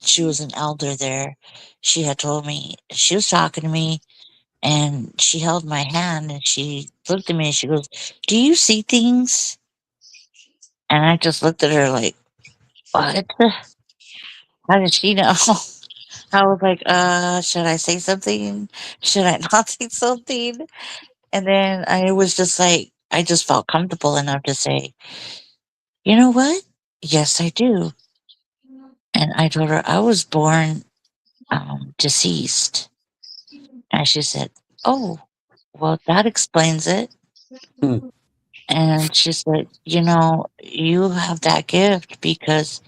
she was an elder there. She had told me, she was talking to me and she held my hand and she looked at me and she goes, do you see things? And I just looked at her like, what? How did she know? I was like, should I say something? Should I not say something? And then I was just like, I just felt comfortable enough to say, you know what? Yes, I do. And I told her I was born deceased. And she said, oh, well, that explains it. Hmm. And she said, you have that gift because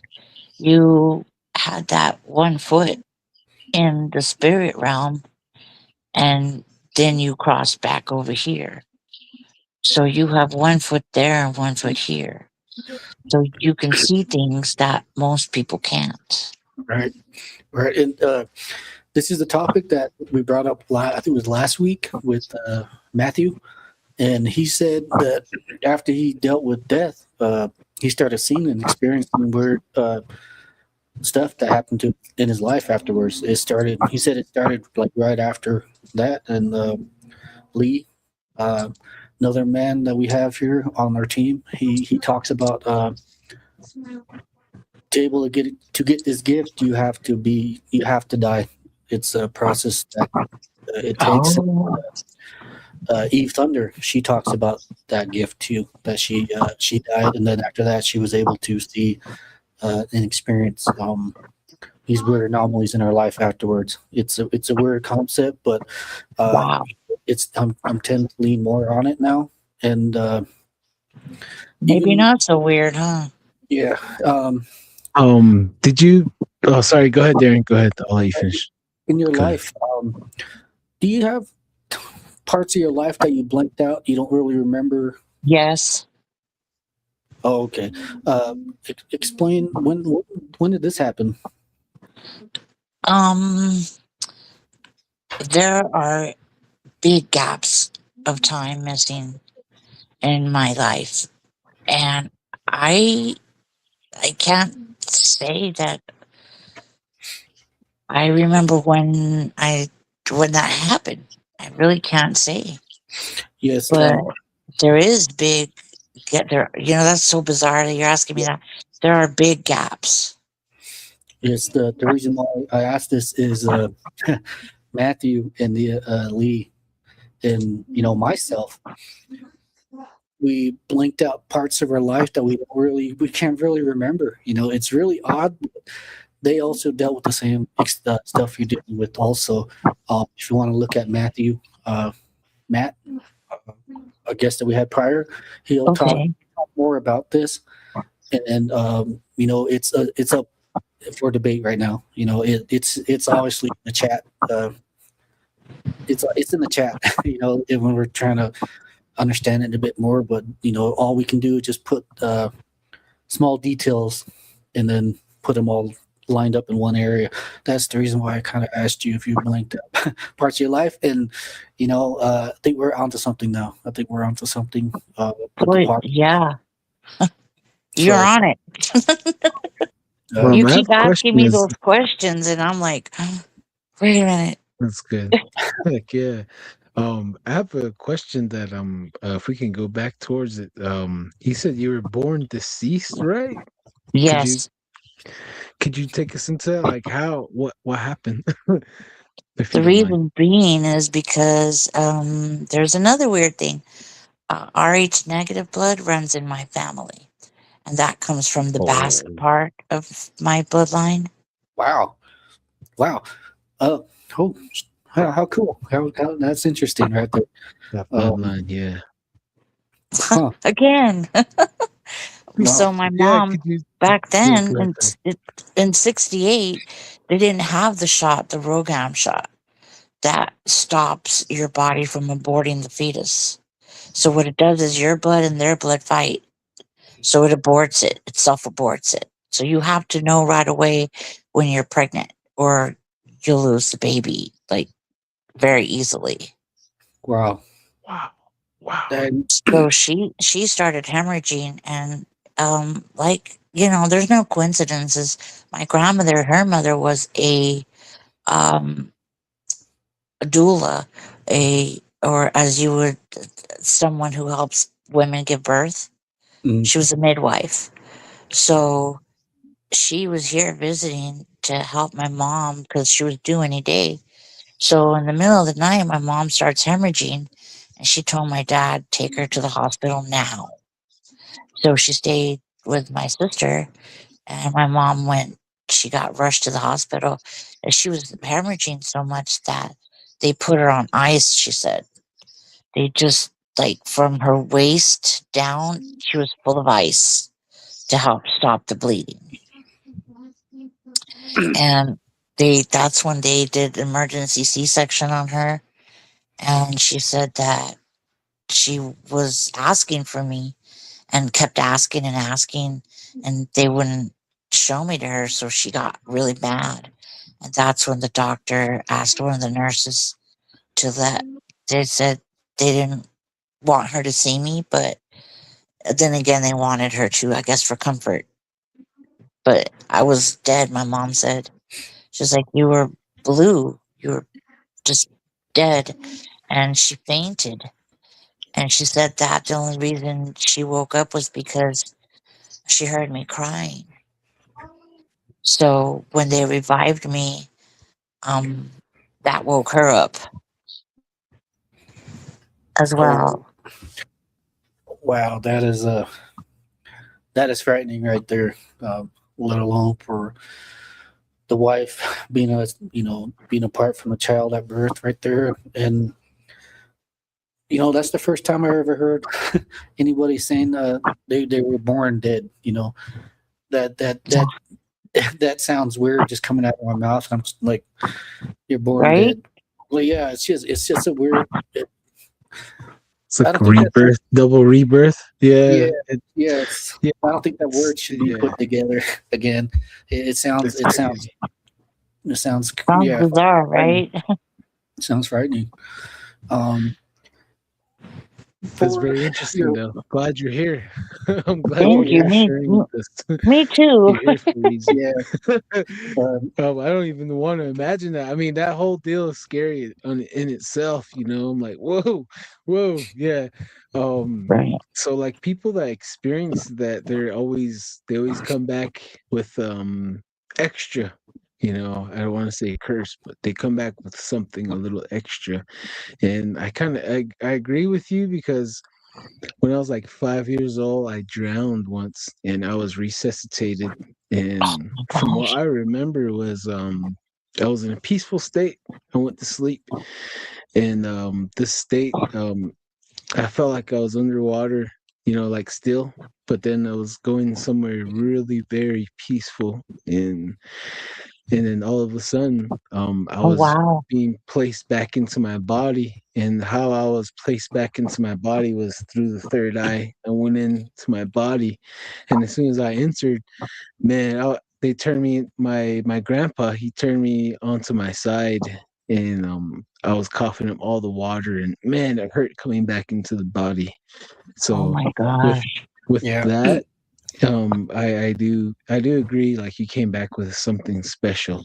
you had that one foot in the spirit realm and then you crossed back over here. So you have one foot there and one foot here. So you can see things that most people can't. Right, right. And this is a topic that we brought up. I think it was last week with Matthew, and he said that after he dealt with death, he started seeing and experiencing weird stuff that happened to in his life afterwards. He said it started like right after that, and Lee, uh, another man that we have here on our team, he talks about to able to get this gift, you have to die. It's a process that it takes. Oh, Eve Thunder, she talks about that gift too. That she died, and then after that, she was able to see and experience these weird anomalies in her life afterwards. It's a weird concept, but wow. I'm tend to lean more on it now, and Maybe even not so weird, huh? yeah. Did you? Oh, sorry. Go ahead, Darren. Go ahead. I'll let you finish. In your Go ahead. life, do you have parts of your life that you blanked out? You don't really remember. Yes. Oh, okay. Explain when did this happen? There are big gaps of time missing in my life. And I can't say that I remember when that happened. I really can't say. Yes. But there is big there, that's so bizarre that you're asking me that. There are big gaps. Yes. The reason why I asked this is Matthew and the Lee and myself. We blinked out parts of our life that we can't really remember. It's really odd. They also dealt with the same stuff you're dealing with. Also, if you want to look at Matthew, Matt, a guest that we had prior, he'll talk Okay. talk more about this, and you know, it's up for debate right now. You know, it's obviously in the chat. It's in the chat. You know, when we're trying to understand it a bit more, but you know, all we can do is just put small details and then put them all lined up in one area. That's the reason why I kind of asked you if you linked up parts of your life. And you know, I think we're onto something now. I think we're onto something with the Boy, part. yeah, you're So on it. You I have keep a asking question. me those questions, and I'm like, wait a minute. That's good. Heck yeah. I have a question that if we can go back towards it. You said you were born deceased, right? Could you Yes. could you take us into that? Like how what happened? If you The don't mind. reason being is because there's another weird thing. Rh negative blood runs in my family, and that comes from the Basque Oh, part of my bloodline. wow, wow. Oh, how cool. How that's interesting right there. That Um, bloodline, yeah. huh. Again. Wow. So my Yeah, mom could you back yeah, then go ahead. in '68, they didn't have the shot, the Rogam shot, that stops your body from aborting the fetus. So what it does is your blood and their blood fight. So it aborts it. It self aborts it. So you have to know right away when you're pregnant, or you'll lose the baby like very easily. Wow. Wow. Wow. And So she started hemorrhaging, and like, you know, there's no coincidences. My grandmother, her mother was um a doula, or as you would, someone who helps women give birth. mm, She was a midwife. So she was here visiting to help my mom because she was due any day. So in the middle of the night, my mom starts hemorrhaging, and she told my dad, take her to the hospital now. So she stayed with my sister, and my mom went. She got rushed to the hospital, and she was hemorrhaging so much that they put her on ice. She said they just, like, from her waist down, she was full of ice to help stop the bleeding. And that's when they did emergency C-section on her, and she said that she was asking for me and kept asking and asking, and they wouldn't show me to her, so she got really mad. And that's when the doctor asked one of the nurses to let, they said they didn't want her to see me, but then again, they wanted her to, I guess, for comfort. But I was dead, my mom said. She's like, you were blue. You were just dead. And she fainted. And she said that the only reason she woke up was because she heard me crying. So when they revived me, um, that woke her up as oh, well. wow. That is frightening right there. Let alone for the wife being apart from the child at birth right there. And you know, that's the first time I ever heard anybody saying they were born dead. You know, that that sounds weird just coming out of my mouth. I'm just like, you're born Right? dead. Well, yeah, it's just a weird. It's I like don't think that's rebirth, double rebirth. yeah, Yeah. yeah. It's, Yeah. I don't think that word should be Yeah. put together again. It sounds It's it sounds crazy. it sounds Sounds yeah bizarre, frightening. right? It sounds frightening. Um, That's for very you interesting know, though. Glad you're here. I'm glad oh you're Thank you. here yeah, sharing with us. Me too. You're here for a reason. yeah. I don't even want to imagine that. I mean, that whole deal is scary in itself. You know, I'm like, whoa, whoa, yeah. Right. So like people that experience that, they always come back with extra. You know, I don't want to say curse, but they come back with something a little extra. And I agree with you because when I was like 5 years old, I drowned once and I was resuscitated. Oh And my from what gosh. I remember was I was in a peaceful state. I went to sleep and this state I felt like I was underwater like still. But then I was going somewhere really very peaceful, and then all of a sudden, I Oh, was wow. being placed back into my body, and how I was placed back into my body was through the third eye. I went into my body, and as soon as I entered, man, they turned me. My grandpa, he turned me onto my side, and I was coughing up all the water, and man, it hurt coming back into the body. Oh So my with gosh. with Yeah. that, I do agree. Like you came back with something special,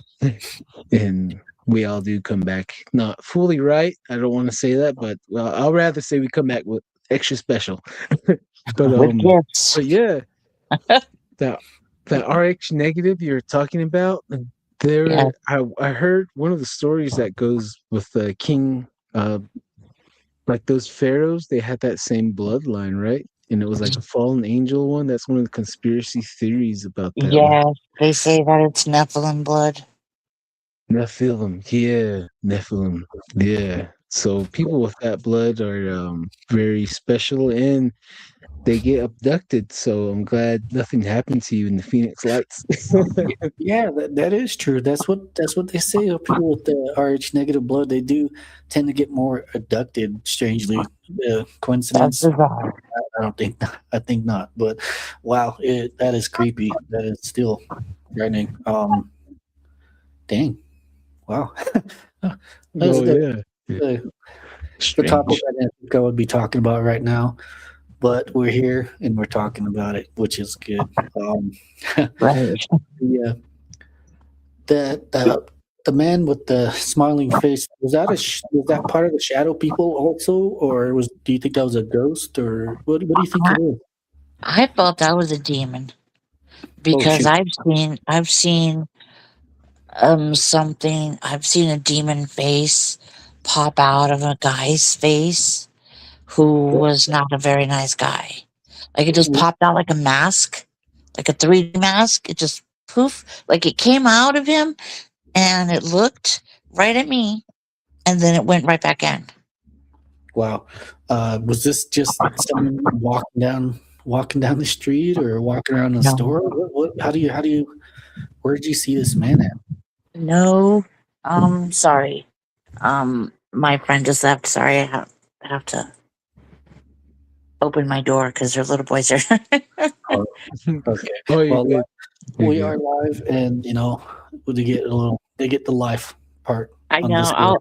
and we all do come back not fully right. I don't want to say that, but well, I'll rather say we come back with extra special. but With um, gifts. but yeah, that that RH negative you're talking about, Yeah. I heard one of the stories that goes with the king, like those pharaohs, they had that same bloodline, right? And it was like a fallen angel one. That's one of the conspiracy theories about that one. Yes, they say that it's Nephilim blood. Nephilim, yeah, Nephilim, yeah. So people with that blood are very special, and they get abducted. So I'm glad nothing happened to you in the Phoenix Lights. Yeah, that is true. That's what they say. People with the Rh negative blood, they do tend to get more abducted. Strangely, That's coincidence? bizarre. I don't think. I think not. But wow, that is creepy. That is still frightening. Dang. Wow. That's Oh yeah, yeah. the, the topic Strange. I didn't think I would be talking about right now. But we're here and we're talking about it, which is good. Right. Yeah. The man with the smiling face, was that part of the shadow people also, or do you think that was a ghost, or what do you think I, it is? I thought that was a demon Oh because shoot. I've seen something. I've seen a demon face pop out of a guy's face who What, was not a very nice guy. Like it just what- popped out like a mask, like a 3D mask. It just poof, like it came out of him and it looked right at me and then it went right back in. wow. Was this just someone walking down the street or walking around the No, store? How do you where did you see this man at? no, sorry. My friend just left. Sorry, I have to open my door because their little boys are. Oh, okay. Oh, you're Well, good. You're we good. are live, and they get the life part I on know. this one.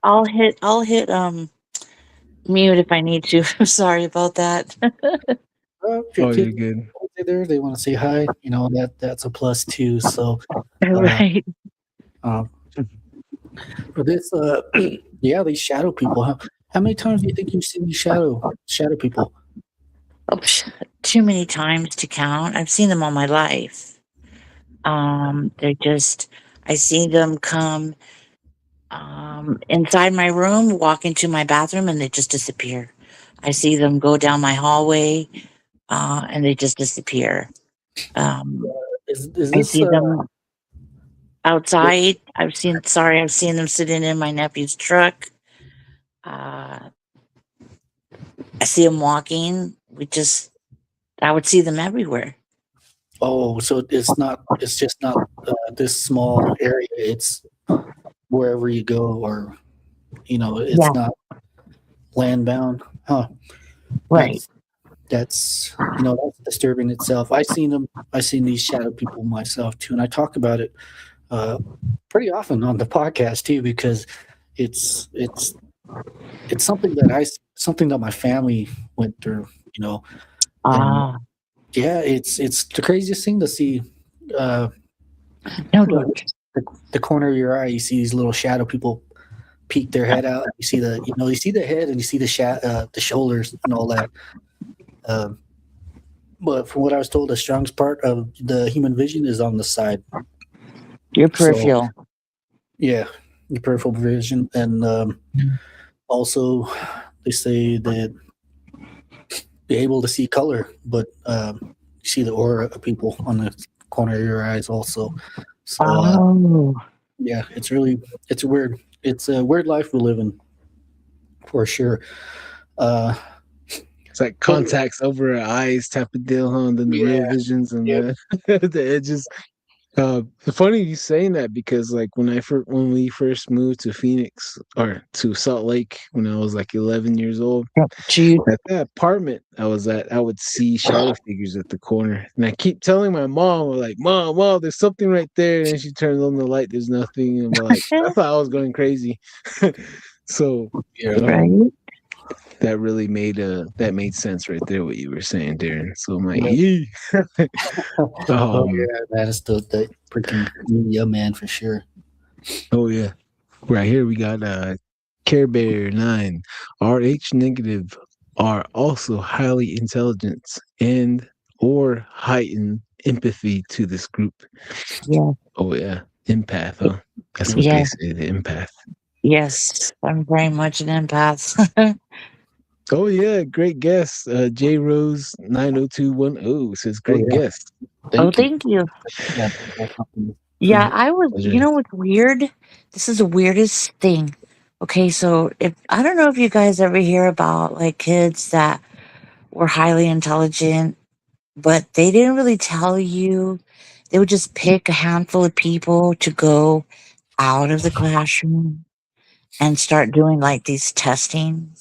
I'll hit mute if I need to. Sorry about that. If your Oh, kids you're good. are there, they want to say hi. That's a plus too. So, uh, Right. um, but this, yeah, these shadow people. How many times do you think you've seen these shadow people? Oh, too many times to count. I've seen them all my life. They're just. I see them come inside my room, walk into my bathroom, and they just disappear. I see them go down my hallway, and they just disappear. Um, Is I this see them outside. I've seen them sitting in my nephew's truck. Uh, I see them walking. I would see them everywhere. Oh, so it's just not this small area. It's wherever you go, or Yeah, it's not land bound. Huh. right. That's that's disturbing itself. I seen these shadow people myself too, and I talk about it uh, pretty often on the podcast too, because it's it's it's something that my family went through, and Ah, yeah, it's the craziest thing to see. Uh, no like doubt. the corner of your eye, you see these little shadow people peek their head out. You see the head and you see the shoulders and all that. Um, but from what I was told, the strongest part of the human vision is on the side. Your So peripheral. yeah, your peripheral vision, and also they say that you're able to see color, but you see the aura of people on the corner of your eyes also. So Oh, yeah, it's weird. It's a weird life we live in for sure. Uh, It's like contacts over her eyes type of deal, huh? And then the real visions and the edges. Funny you saying that because like when we first moved to Phoenix or to Salt Lake when I was like 11 years old, Gee, at that apartment I was at, I would see shadow figures at the corner, and I keep telling my mom, I'm like, Mom, there's something right there, and then she turns on the light, there's nothing, and I'm like, I thought I was going crazy. So right? that really made sense right there what you were saying, Darren. So I'm like, Yeah. yee. Oh yeah, that is the freaking media man for sure. Oh yeah. Right here we got Care Bear 9. RH negative are also highly intelligent and or heightened empathy to this group. Yeah. Oh yeah. Empath, huh? That's what Yeah. they say, the empath. Yes, I'm very much an empath. Oh yeah, great guest. J Rose 90210 says great guest. Oh, Thank you. thank you. Yeah. Yeah, I was, Pleasure. you know what's weird? This is the weirdest thing. Okay, so if I don't know if you guys ever hear about like kids that were highly intelligent, but they didn't really tell you. They would just pick a handful of people to go out of the classroom and start doing like these testing.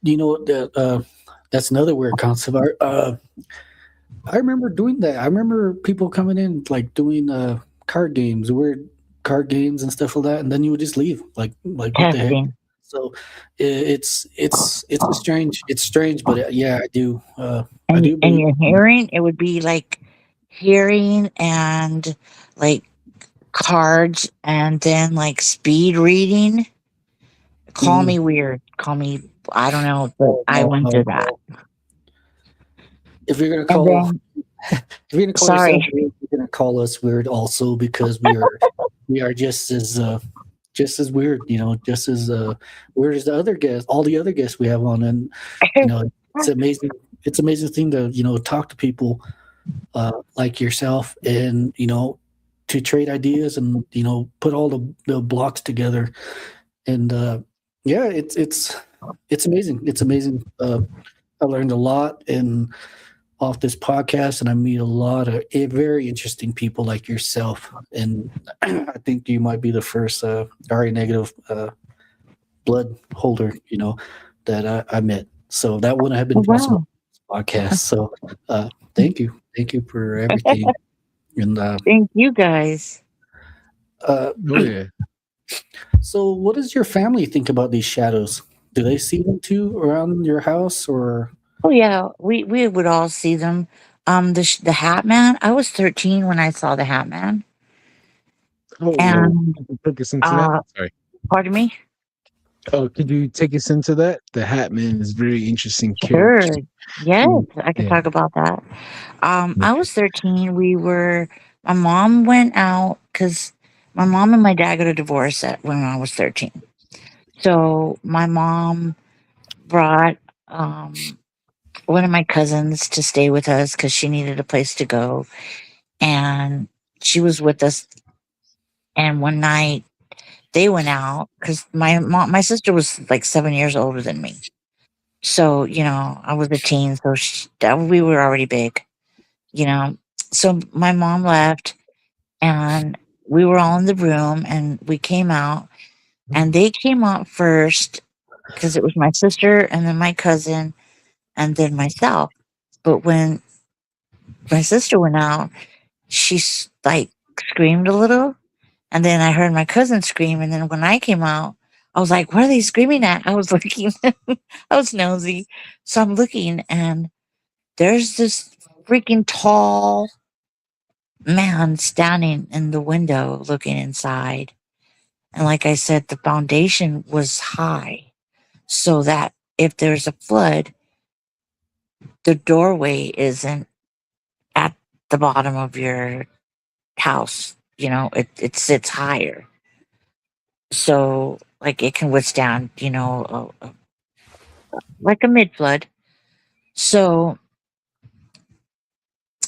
You know that that's another weird concept. I remember doing that. I remember people coming in like doing card games, weird card games and stuff like that, and then you would just leave. Like what the heck? Testing. So it's strange. It's strange, but yeah, I do. I And do believe. your hearing, it would be like hearing and like cards and then like speed reading. Call me weird. Call me, I don't know, but I went through that. If you're gonna And call, then, if you're gonna call sorry. yourself weird, you're gonna call us weird also because we are just as weird, you know, just as weird as the other guests, all the other guests we have on, and you know, it's amazing. It's amazing thing to talk to people like yourself, and to trade ideas and put all the blocks together, and yeah, it's amazing. It's amazing. I learned a lot and off this podcast, and I meet a lot of very interesting people like yourself. And I think you might be the first RA negative blood holder, that I met. So that wouldn't have been possible on this podcast. So thank you for everything. And thank you guys. Oh yeah. So, what does your family think about these shadows? Do they see them too around your house, or? Oh yeah, we would all see them. The Hatman. I was 13 when I saw the Hatman. Oh, And take us into that. Sorry. pardon me. Oh, could you take us into that? The Hatman is very interesting Sure. character. Yes, I can talk about that. I was 13. My mom went out because my mom and my dad got a divorce when I was 13. So my mom brought one of my cousins to stay with us because she needed a place to go. And she was with us. And one night they went out because my sister was like 7 years older than me. So, I was a teen, so we were already big, So my mom left and we were all in the room and we came out and they came out first because it was my sister and then my cousin and then myself. But when my sister went out, she like screamed a little and then I heard my cousin scream. And then when I came out, I was like, what are they screaming at? I was looking, I was nosy. So I'm looking and there's this freaking tall man standing in the window looking inside. And like I said, the foundation was high so that if there's a flood, the doorway isn't at the bottom of your house. It sits higher. So like it can withstand, like a mid flood. So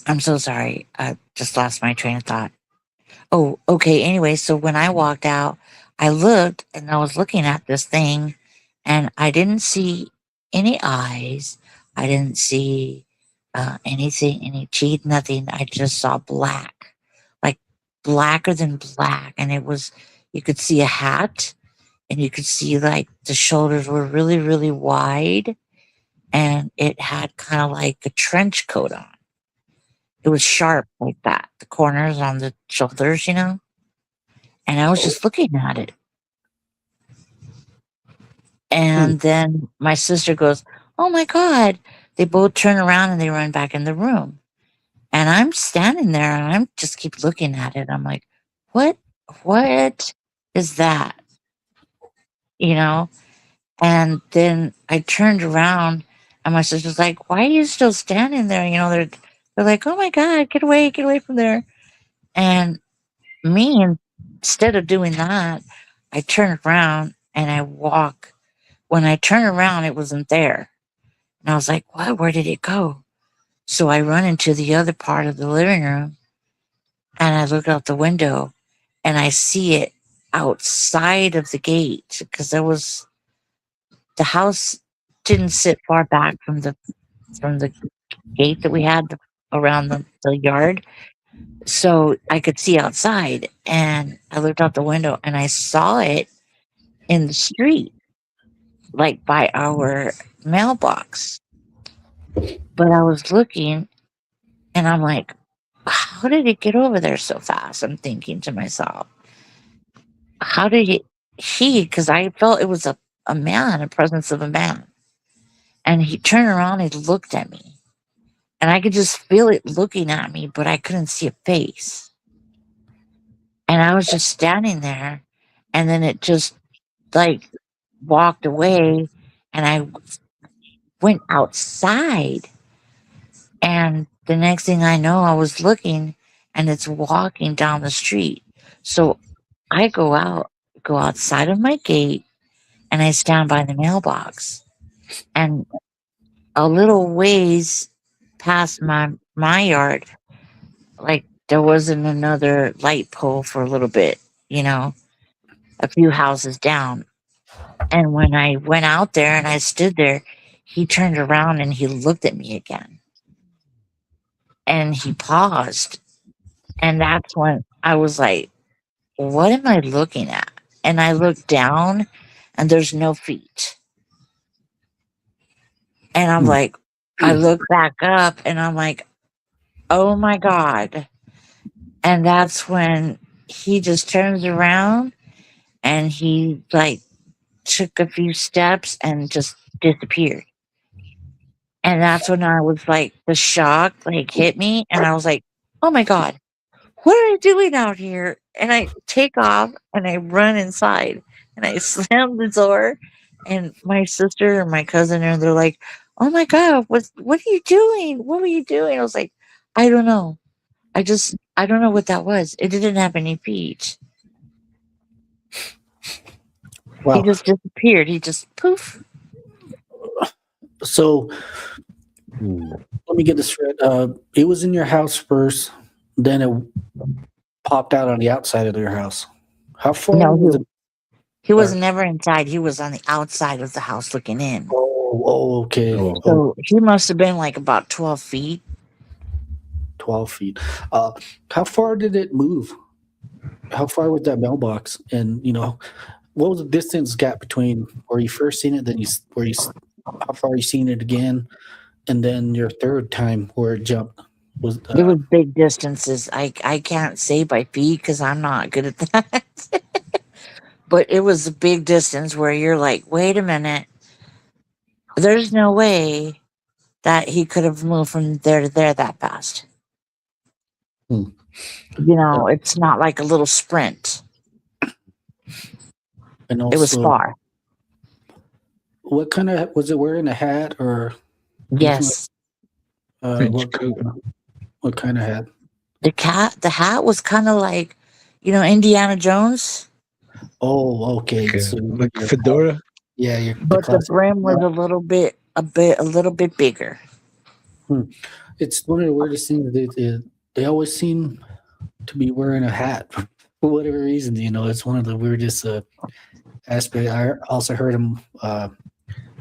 I'm so sorry. I just lost my train of thought. Oh, okay. Anyway, so when I walked out, I looked and I was looking at this thing and I didn't see any eyes. I didn't see anything, any teeth, nothing. I just saw black, like blacker than black. And it was, you could see a hat and you could see like the shoulders were really, really wide. And it had kind of like a trench coat on. It was sharp like that, the corners on the shoulders, you know? And I was just looking at it. And then my sister goes, "Oh my God." They both turn around and they run back in the room. And I'm standing there and I'm just keep looking at it. I'm like, what is that? You know? And then I turned around and my sister's like, "Why are you still standing there?" You know, they're like, "Oh my God, get away from there." And me, instead of doing that, I turn around and I walk. When I turn around, it wasn't there. And I was like, "What? Where did it go?" So I run into the other part of the living room and I look out the window and I see it outside of the gate because the house didn't sit far back from the gate that we had around the yard. So I could see outside and I looked out the window and I saw it in the street, like by our mailbox. But I was looking and I'm like, how did it get over there so fast? I'm thinking to myself, how did because I felt it was a man, a presence of a man. And he turned around and looked at me. And I could just feel it looking at me, but I couldn't see a face. And I was just standing there. And then it just like walked away. And I went outside. And the next thing I know, I was looking and it's walking down the street. So I go outside of my gate and I stand by the mailbox. And a little ways past my yard, like there wasn't another light pole for a little bit, you know, a few houses down. And when I went out there and I stood there, he turned around and he looked at me again. And he paused. And that's when I was like, what am I looking at? And I looked down and there's no feet. And I'm like, I look back up and I'm like, oh my God. And that's when he just turns around and he like took a few steps and just disappeared. And that's when I was like, the shock like hit me and I was like, oh my God, what are you doing out here? And I take off and I run inside and I slam the door and my sister and my cousin and they're like, oh my God, what are you doing? What were you doing? I was like, I don't know. I don't know what that was. It didn't have any feet. Wow. He just disappeared. He just poof. So let me get this straight. It was in your house first, then it popped out on the outside of your house. How far No, was it? he was never inside. He was on the outside of the house looking in. Oh, okay. So he must have been like about 12 feet. 12 feet. How far did it move? How far was that mailbox? And, you know, what was the distance gap between where you first seen it, then how far you seen it again, and then your third time where it jumped? It was big distances. I can't say by feet because I'm not good at that. But it was a big distance where you're like, wait a minute. There's no way that he could have moved from there to there that fast. You know, it's not like a little sprint. And also, it was far. What kind of, was it wearing a hat or? Yes. What kind of hat? The hat was kind of like, you know, Indiana Jones. Oh, okay. So like fedora. Yeah, but the brim was a little bit bigger. It's one of the weirdest things. They always seem to be wearing a hat for whatever reason. You know, it's one of the weirdest aspects. I also heard him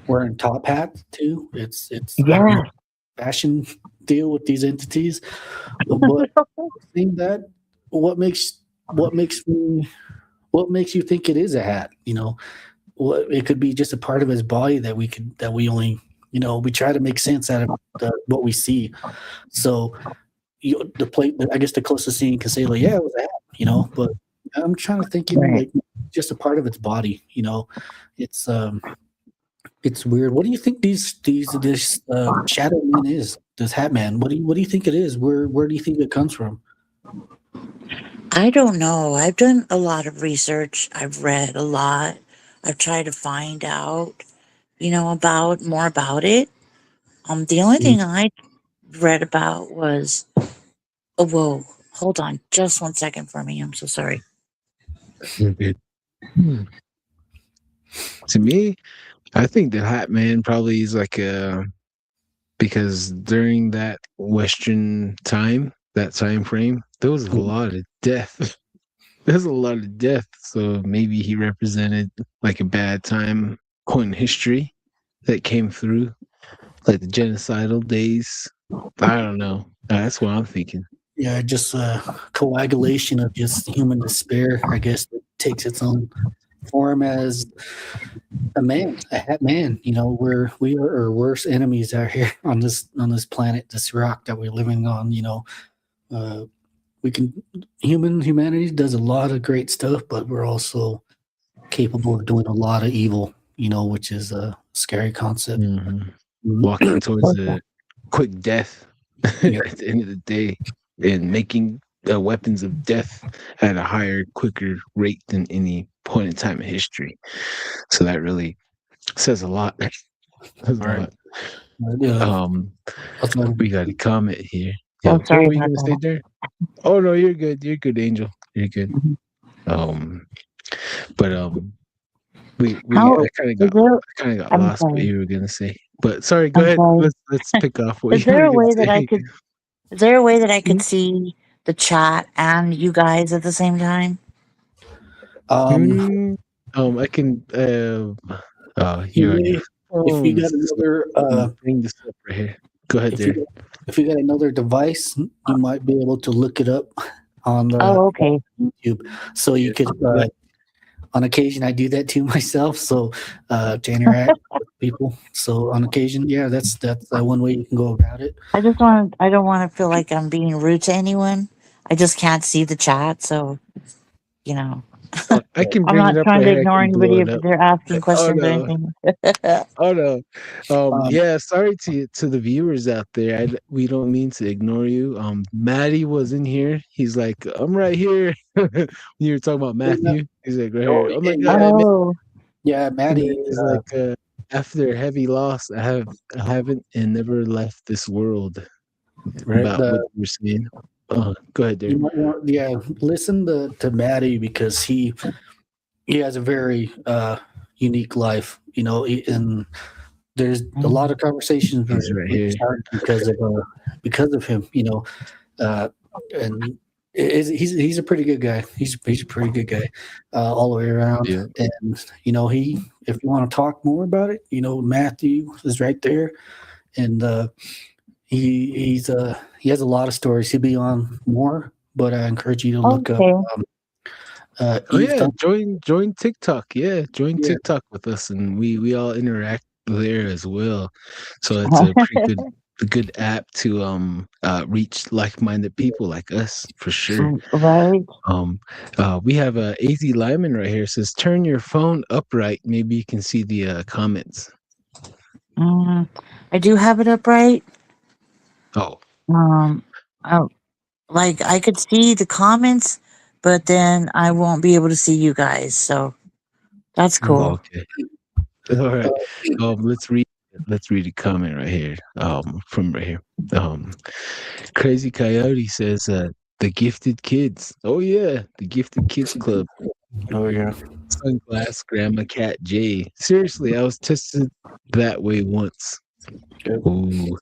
wearing top hats too. It's Yeah. fashion deal with these entities. But seeing that, what makes what makes me what makes you think it is a hat? What it could be just a part of his body that we only we try to make sense out of what we see. So the plate, I guess the closest thing you can say, like, yeah, it was a hat, but I'm trying to think, Right. like just a part of its body, it's it's weird. What do you think this shadow man is? This hat man? What do you think it is? Where do you think it comes from? I don't know. I've done a lot of research. I've read a lot. I've tried to find out, about more about it. The only thing I read about was, oh, whoa, hold on just 1 second for me. I'm so sorry. You're good. To me, I think the Hatman probably is like because during that Western time, that time frame, there was a lot of death. There's a lot of death. So maybe he represented like a bad time point in history that came through, like the genocidal days. I don't know. That's what I'm thinking. Yeah, just coagulation of just human despair. I guess it takes its own form as a man, a hat man. We are our worst enemies out here on this planet, this rock that we're living on. Uh, we can humanity does a lot of great stuff, but we're also capable of doing a lot of evil. Which is a scary concept. Mhm. Mhm. Walking towards a quick death Yeah. at the end of the day and making weapons of death at a higher, quicker rate than any point in time in history. So that really says a lot. Says a Right. lot. Yeah. That's what We got a comment here. Oh, Yeah, what sorry were you about gonna say that. there? Oh no, you're good. You're good, Angel. You're good. Mhm. Um, but we How I kind is of there? got I'm lost what sorry. you were gonna say. But sorry, go I'm ahead. sorry. Let's pick off what Is you there were a gonna way that I say. could? Is there a way that I could Hmm? see the chat and you guys at the same time? um Hmm. I can. you You're on your may if you phone. got So another let me bring this up right here. Go ahead if you there. got, if you got another device, you might be able to look it up on the Oh, okay. YouTube. So you could Yeah. on occasion I do that too myself. So to interact with people. So on occasion, yeah, that's one way you can go about it. I don't want to feel like I'm being rude to anyone. I just can't see the chat, so you know. I can I'm bring it not up trying right to here. I ignore can blow anybody it if up. they're asking Oh questions or no. anything. Oh no. Um, Yeah, sorry to the viewers out there. We don't mean to ignore you. Maddie was in here. He's like, I'm right here. You were talking about Matthew. He's like, right here. oh, Oh my and yeah, God, man. Oh, yeah, And then Maddie. he's like, after a heavy loss, I haven't and never left this world. Right. About what you were saying. Go ahead there. You might want, yeah, listen to Maddie because he has a very unique life. And there's a lot of conversations He's where right we here. start because of him. Uh, and he's a pretty good guy. He's a pretty good guy all the way around. Yeah. And he if you want to talk more about it, Matthew is right there, and he has a lot of stories. He'll be on more, but I encourage you to look up okay. Oh Eve. yeah, join TikTok. Yeah, join Yeah, TikTok with us, and we all interact there as well. So it's a pretty good app to reach like-minded people like us for sure. Right. We have AZ Lyman right here. Says turn your phone upright. Maybe you can see the comments. Mm, I do have it upright. Oh, Um, oh, like I could see the comments, but then I won't be able to see you guys. So that's cool. okay. All right. Let's read a comment right here. From right here. Crazy Coyote says, the Gifted Kids. Oh yeah, the Gifted Kids Club. oh yeah. Sunglass Grandma Cat J. Seriously, I was tested that way once. Good. Ooh.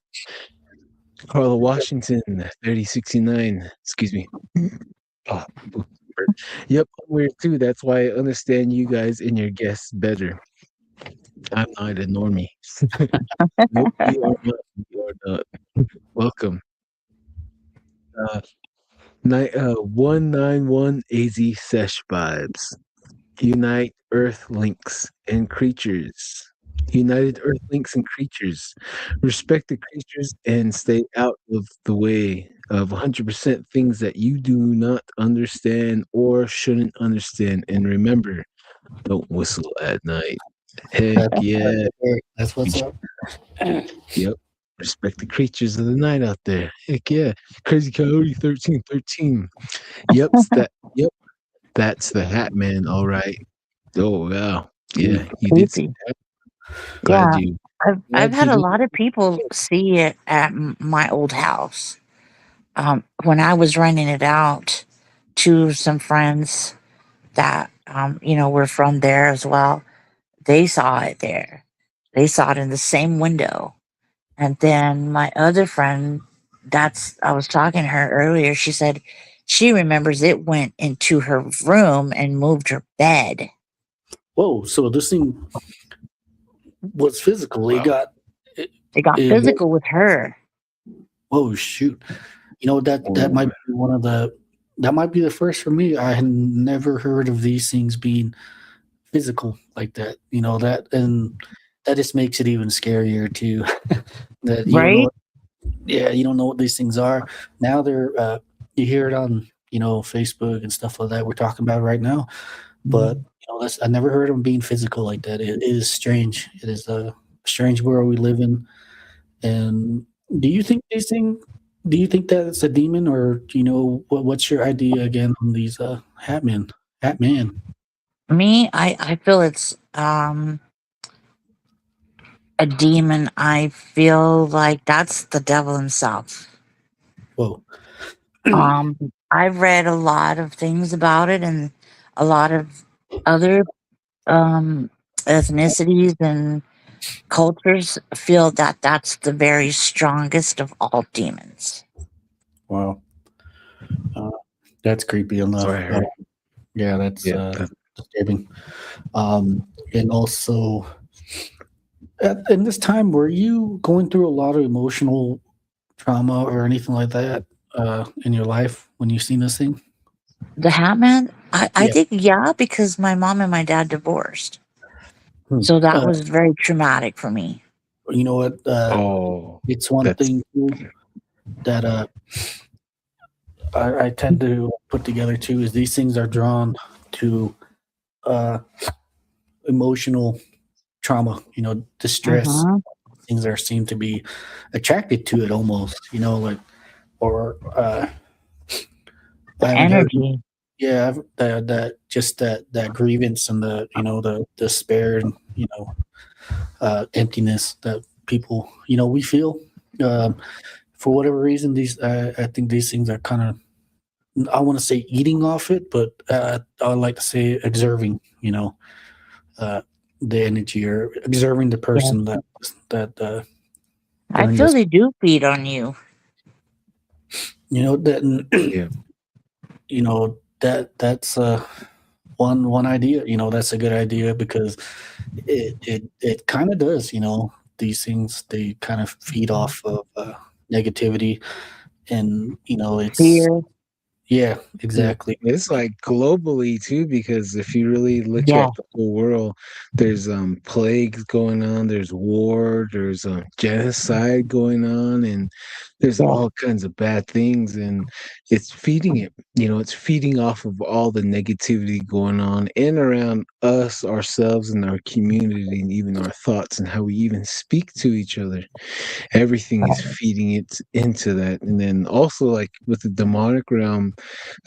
Carla Washington, 3069. Excuse me. Oh, yep, I'm weird too. That's why I understand you guys and your guests better. I'm not a normie. Nope, you are not. You are not. Welcome. Uh, 191 AZ Sesh Vibes. Unite Earth Links and Creatures. United Earth Links and Creatures. Respect the creatures and stay out of the way of 100% things that you do not understand or shouldn't understand. And remember, don't whistle at night. Heck That's yeah. that's what's up. Yep. Respect the creatures of the night out there. Heck yeah. Crazy Coyote 1313. Yep. That's the Hatman, all right. Oh wow. Yeah, you did see Creepy. that. Glad Yeah, you I've glad had you a did. lot of people see it at my old house. When I was renting it out to some friends that were from there as well, they saw it there. They saw it in the same window. And then my other friend, that's I was talking to her earlier, she said she remembers it went into her room and moved her bed. Whoa! So this thing was physical. It Wow. got. It, It got it, physical with her. whoa! Shoot! You know that Oh, might be one of the. That might be the first for me. I had never heard of these things being physical like that. You know that, and that just makes it even scarier too. That you don't know. Right? Yeah, you don't know what these things are. Now they're. You hear it on Facebook and stuff like that. We're talking about right now. But that's I never heard of them being physical like that. It is strange. It is a strange world we live in. And do you think these things? Do you think that it's a demon, or what's your idea again on these Hatman? Hatman. Me, I feel it's a demon. I feel like that's the devil himself. Whoa. I've read a lot of things about it, and a lot of other um ethnicities and cultures feel that that's the very strongest of all demons. Wow. Uh, that's creepy that's what enough. I heard. Yeah, that's Yeah. disturbing. And also, in this time, were you going through a lot of emotional trauma or anything like that in your life when you seen this thing? The Hatman, I Yeah. think, yeah, because my mom and my dad divorced. Hmm. So that was very traumatic for me. You know what? Oh, It's one that's thing too that I tend to put together too is these things are drawn to uh, emotional trauma. Distress. Mhm. Things are seem to be attracted to it almost. Like or I The haven't heard. energy. Yeah, that just that grievance and the despair and emptiness that people we feel. Um, for whatever reason, I think these things are kind of I want to say eating off it, but I would like to say observing. Uh, the energy or observing the Yeah. person that I during feel this. they do feed on you. That yeah. that's one idea. That's a good idea because it kind of does. These things they kind of feed off of negativity, and it's Fear. yeah, Yeah. exactly. It's like globally too, because if you really look Yeah. at the whole world, there's plagues going on, there's war, there's genocide going on, and there's Yeah. all kinds of bad things, and it's feeding it. It's feeding off of all the negativity going on in around us, ourselves, and our community, and even our thoughts and how we even speak to each other. Everything is feeding it into that. And then also like with the demonic realm,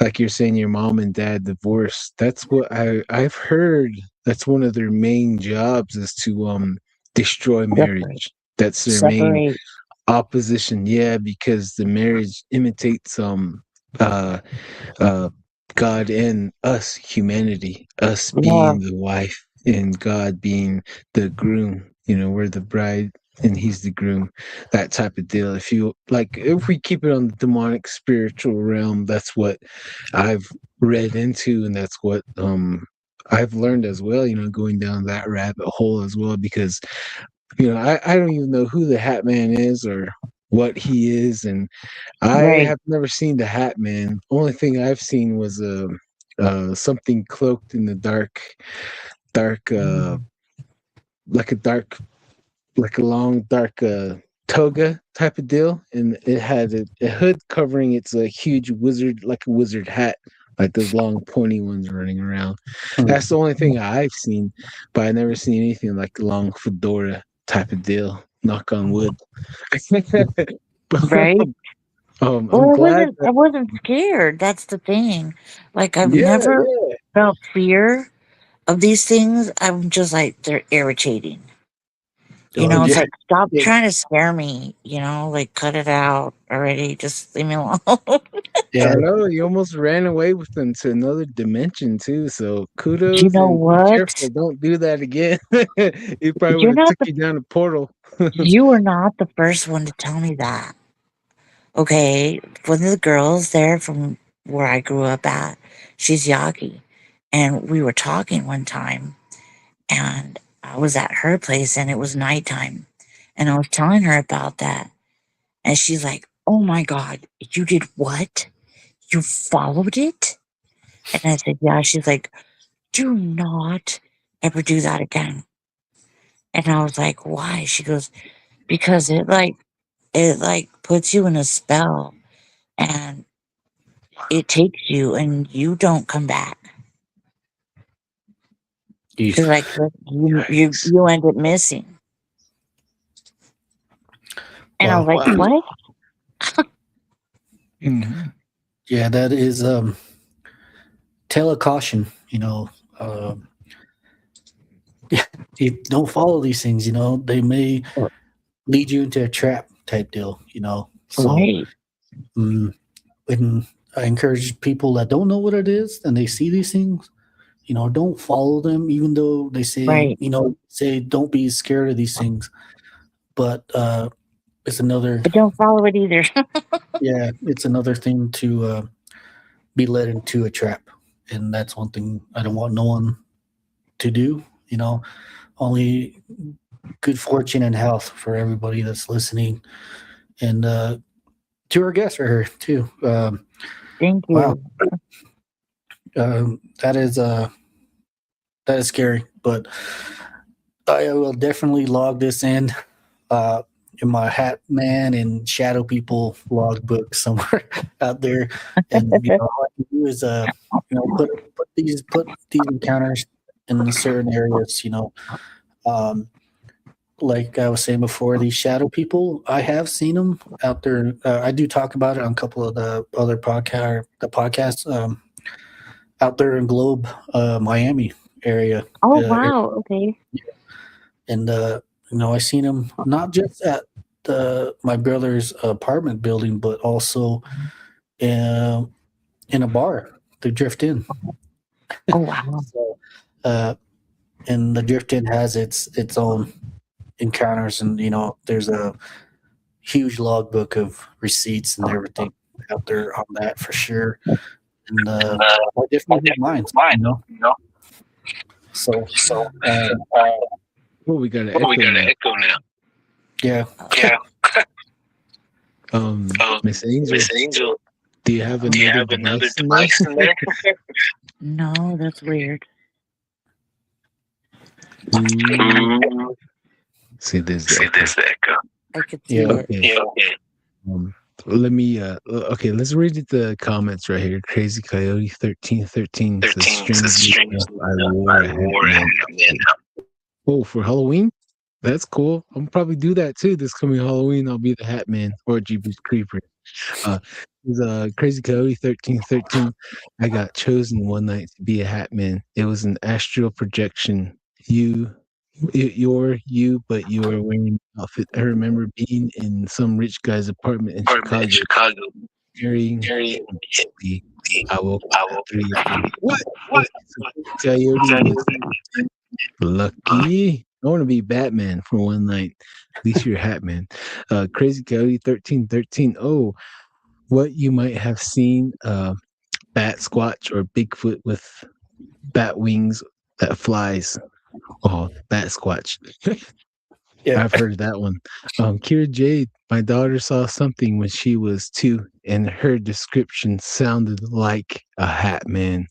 like you're saying your mom and dad divorced, that's what I've heard. That's one of their main jobs is to destroy Separate. marriage. That's their main Separate. opposition. Yeah, because the marriage imitates uh uh God and us, humanity, us Yeah. being the wife and God being the groom. We're the bride and he's the groom. That type of deal. If we keep it on the demonic spiritual realm, that's what I've read into, and that's what I've learned as well, going down that rabbit hole as well, because I don't even know who the Hat Man is or what he is, and I Right. have never seen the Hat Man. Only thing I've seen was something cloaked in the dark, like a dark, like a long dark toga type of deal, and it had a hood covering its huge wizard, like a wizard hat, like those long pointy ones running around. That's the only thing I've seen, but I never seen anything like a long fedora type of deal. Knock on wood. Right. I'm Well, glad that, I wasn't scared. That's the thing. Like, I've yeah, never yeah. felt fear of these things. I'm just like, they're irritating. Oh, It's Yeah, like, stop yeah, trying to scare me, like, cut it out already. Just leave me alone. I yeah, know you almost ran away with them to another dimension too. So You kudos know and be careful. what? Don't do that again. He probably would You're have not took the, you down a portal. you were not the first one to tell me that. Okay. One of the girls there from where I grew up at, she's Yagi. And we were talking one time, and I was at her place and it was nighttime. And I was telling her about that. And she's like, "Oh my God, you did what? You followed it?" And I said, "Yeah." She's like, "Do not ever do that again." And I was like, "Why?" She goes, "Because it puts you in a spell and it takes you and you don't come back." She's like, Yikes. you end up missing." And I was wow. like, "What?" Mhm. Yeah, that is tale of caution. Um, you don't follow these things. They may lead you into a trap type deal. So Right, mm, and I encourage people that don't know what it is and they see these things. Don't follow them, even though they say right. say don't be scared of these things. But it's another But don't follow it either. yeah, it's another thing to be led into a trap, and that's one thing I don't want no one to do. Only good fortune and health for everybody that's listening, and to our guest right here too. Thank Wow, you. that is scary, but I will definitely log this uh, in my Hatman and Shadow People logbook somewhere out there. And all I can do is put these encounters in certain areas. Um, like I was saying before, these shadow people, I have seen them out there. I do talk about it on a couple of the other podcasts out there in Globe, Miami area. Oh, Area. wow. Okay. And I seen them not just at my brother's apartment building, but also uh, in a bar. They drift in. Oh, wow. So, uh, and the drift in has its own encounters, and there's a huge logbook of receipts and everything out there on that for sure. And I definitely have mine. So Oh, we got an echo now. yeah, Miss Angel, do you have another device in there? No, that's weird. Ooh. See, there's the echo. I could see yeah. it. Okay. Let me okay, let's read the comments right here. Crazy Coyote 1313 says strangely enough, I wore a Hatman outfit. Oh, for Halloween? That's cool. I'll probably do that too this coming Halloween. I'll be the Hatman or Jeepers Creeper. There's Crazy Coyote 1313. I got chosen one night to be a Hatman. It was an astral projection. You're you, but you were wearing an outfit. I remember being in some rich guy's apartment in Chicago, carrying heavily. I woke up at 3 a.m. What? So Coyote was lucky. I want to be Batman for one night. At least you're Hatman. Crazy Coyote 1313. Oh, what you might have seen Bat Squatch or Bigfoot with bat wings that flies. Oh, bat squatch. Yeah. I've heard that one. Kira Jade, my daughter saw something when she was 2, and her description sounded like a Hatman.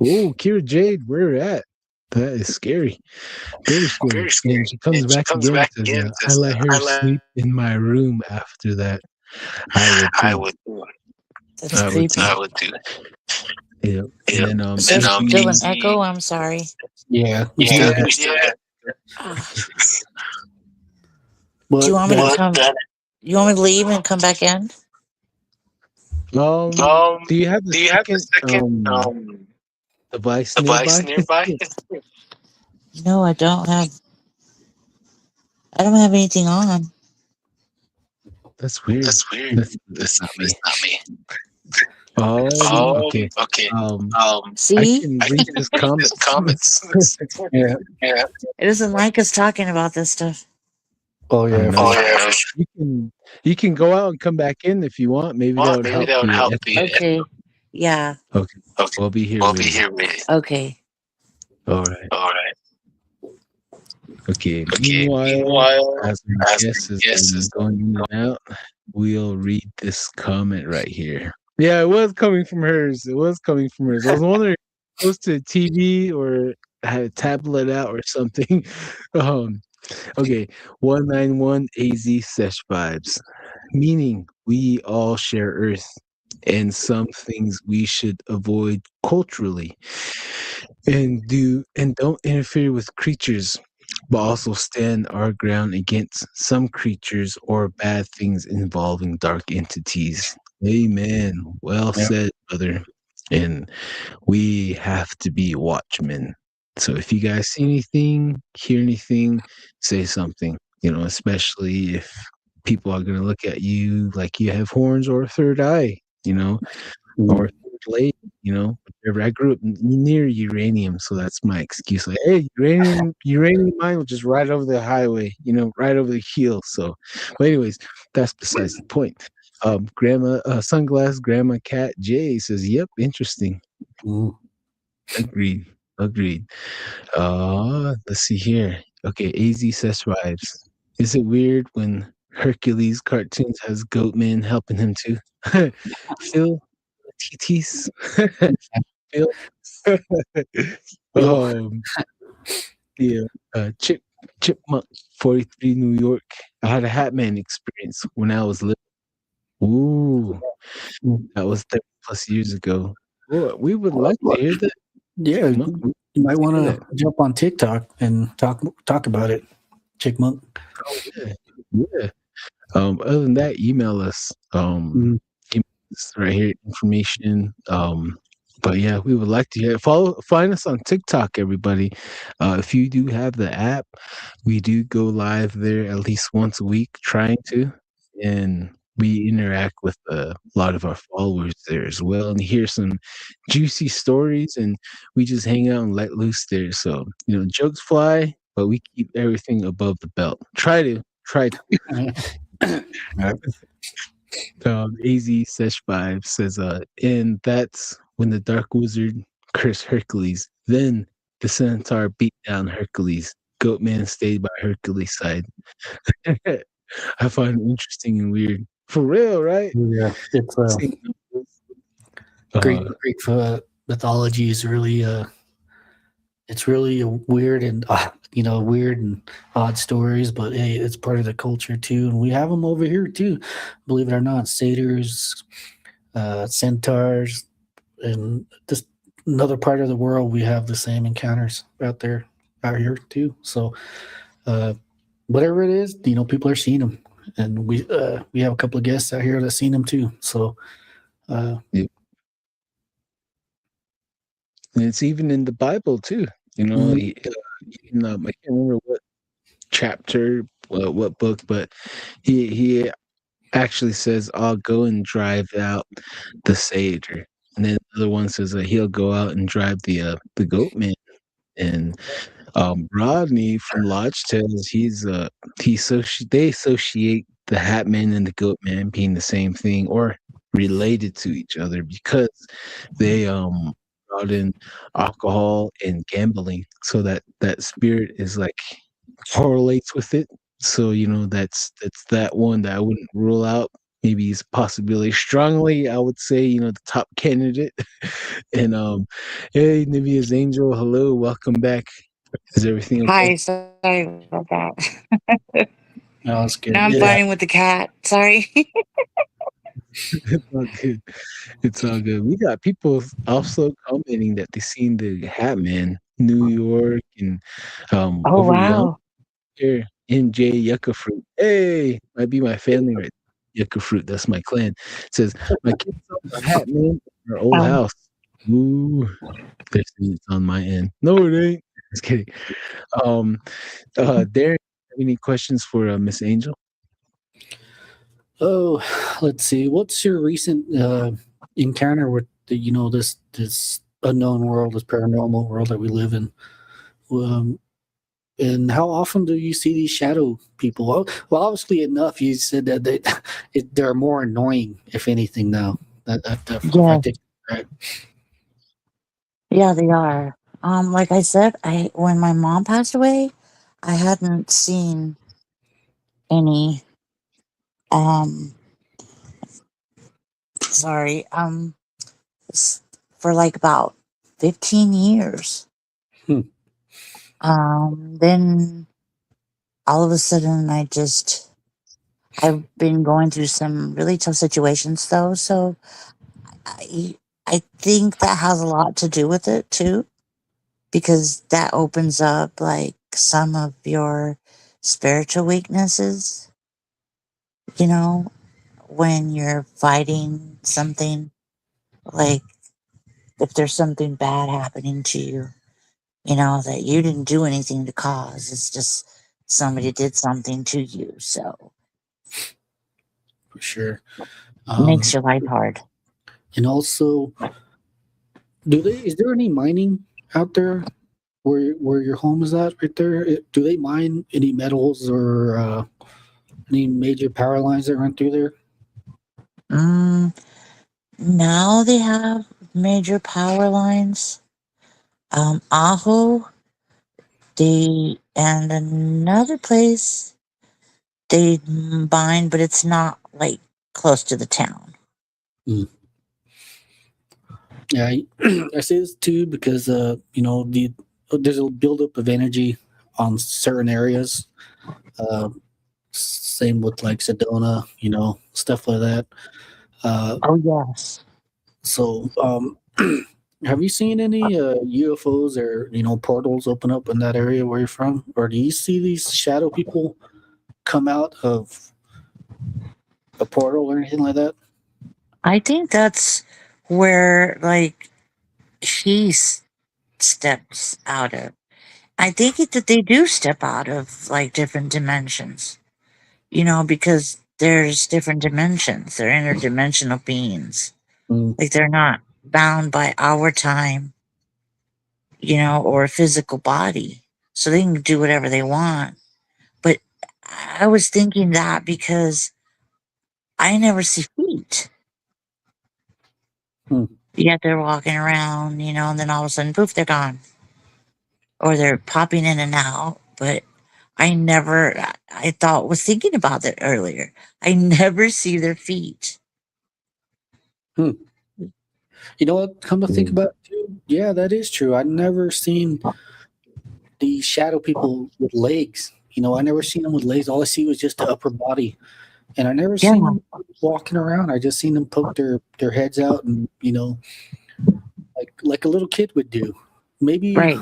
Oh, Kira Jade, where at? That is scary. Very scary. And she comes back again and says, I let her sleep in my room after that. I would too. That's I would creepy. too. Yeah. And then Is there still an AC, echo? I'm sorry. Yeah. We still have. Ah. But Do you want me to that- come? You want me to leave and come back in? do you have the second device nearby? No, I don't have. I don't have anything on. That's weird. That's not me. Oh, okay. I See, can read this comments. yeah. it doesn't like us talking about this stuff. Oh I yeah. know. You can go out and come back in if you want. Maybe that would help you. Okay. Yeah. Okay. We'll be here. Okay. All right. Okay. Meanwhile, as my guest is going in and out, we'll read this comment right here. Yeah, it was coming from hers. I was wondering if it was to TV or had a tablet out or something. Okay. 191 AZ Sesh Vibes. Meaning we all share Earth and some things we should avoid culturally and don't interfere with creatures, but also stand our ground against some creatures or bad things involving dark entities. Amen. Well said, brother. And we have to be watchmen. So if you guys see anything, hear anything, say something, especially if people are going to look at you like you have horns or a third eye, or a third leg, whatever. I grew up near uranium, so that's my excuse. Like, hey, uranium mine was just right over the highway, right over the hill. So, but anyways, that's besides the point. Grandma Sunglass Grandma Cat J says, "Yep, interesting." Agreed. Let's see here. Okay, AZ Sesh Vibes. Is it weird when Hercules cartoons has Goatman helping him too? Phil TTs. Phil. Yeah. Chipmunk 43 New York. I had a Hatman experience when I was little. Ooh, that was 30 plus years ago. Well, we would like to hear that. Yeah. You might want to jump on TikTok and talk about it, Chickmunk. Oh yeah. Other than that, email us. Email us right here, information. But yeah, we would like to hear. Find us on TikTok, everybody. If you do have the app, we do go live there at least once a week, trying to, and we interact with a lot of our followers there as well, and hear some juicy stories, and we just hang out and let loose there. So jokes fly, but we keep everything above the belt. Try to. AZ Sesh 5 says, and that's when the Dark Wizard cursed Hercules. Then the Centaur beat down Hercules. Goatman stayed by Hercules' side. I find it interesting and weird. For real, right? Yeah, it's Greek mythology is really it's really a weird and weird and odd stories, but hey, it's part of the culture too, and we have them over here too. Believe it or not, satyrs, centaurs, and just another part of the world, we have the same encounters out here too. So, whatever it is, people are seeing them, and we have a couple of guests out here that seen them too. So, and it's even in the Bible too. I can't remember what chapter, what book, but he actually says, "I'll go and drive out the satyr," and then the other one says that he'll go out and drive the goatman. And Rodney from Lodge Tales, they associate the Hatman and the Goatman being the same thing or related to each other because they brought in alcohol and gambling, so that spirit is like correlates with it. So that's that one that I wouldn't rule out. Maybe it's a possibility. Strongly, I would say the top candidate. And hey, Nivea's Angel, hello, welcome back. Is everything okay? Hi, sorry about that. No, that's good. Now I'm Yeah. fighting with the cat. Sorry. It's all good. It's all good. We got people also commenting that they seen the Hatman, New York, and Oh, over wow. yonder, MJ Yucca Fruit. Hey, might be my family right. Yucca Fruit, that's my clan. It says my kids saw the Hatman in our old Um, house. Ooh, they're saying it's on my end. No, it ain't. Just kidding. Um, Darren, any questions for Miss Angel? Oh, let's see. What's your recent encounter with this unknown world, this paranormal world that we live in? Um, and how often do you see these shadow people? Well, obviously enough. You said that they're more annoying, if anything. Now if I yeah, take it right. yeah, they are. Like I said, when my mom passed away, I hadn't seen any. Um, sorry. S- for like about 15 years. Hmm. Then all of a sudden, I've been going through some really tough situations though, so I think that has a lot to do with it too, because that opens up like some of your spiritual weaknesses, you know, when you're fighting something, like if there's something bad happening to you, that you didn't do anything to cause. It's just somebody did something to you, so For sure. it makes your life hard. And also, is there any mining out there where your home is at right there? Do they mine any metals or any major power lines that run through there? Mm, now they have major power lines. Aho, and another place they mine, but it's not like close to the town. Mm. Yeah, I say this too because there's a buildup of energy on certain areas. Uh, Same with like Sedona, stuff like that. Uh, Oh yes. so, have you seen any UFOs or portals open up in that area where you're from, or do you see these shadow people come out of a portal or anything like that? I think that's where like he steps out of. I think that they do step out of like different dimensions, because there's different dimensions. They're interdimensional beings. Mm. Like they're not bound by our time, or a physical body. So they can do whatever they want. But I was thinking that because I never see feet. Hmm. Yet they're walking around, and then all of a sudden, poof, they're gone. Or they're popping in and out. But I thought, was thinking about that earlier. I never see their feet. Hmm. You know what? Come to think about it, too, yeah, that is true. I've never seen the shadow people with legs. I never seen them with legs. All I see was just the upper body, and I never Yeah, seen them walking around. I just seen them poke their heads out, and like a little kid would do. Maybe right.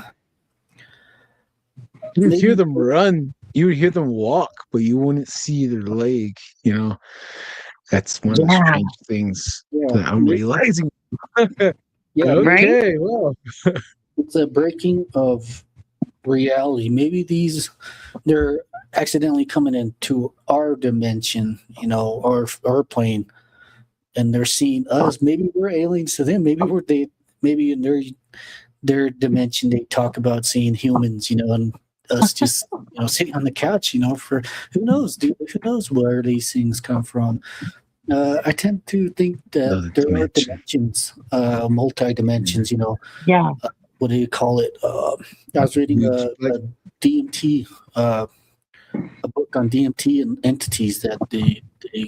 You would hear maybe them run. You would hear them walk, but you wouldn't see their leg. That's one of the Yeah, strange things yeah, that I'm realizing. yeah, maybe right? Okay, well, it's a breaking of reality. Maybe they're accidentally coming into our dimension, our plane, and they're seeing us. Maybe we're aliens to them. Maybe in their dimension they talk about seeing humans, and us just sitting on the couch, for who knows, dude? Who knows where these things come from? I tend to think that Another there are dimension. dimensions, multi dimensions. Yeah. What do you call it? I was reading Huge, like, a DMT, a book on DMT and entities that they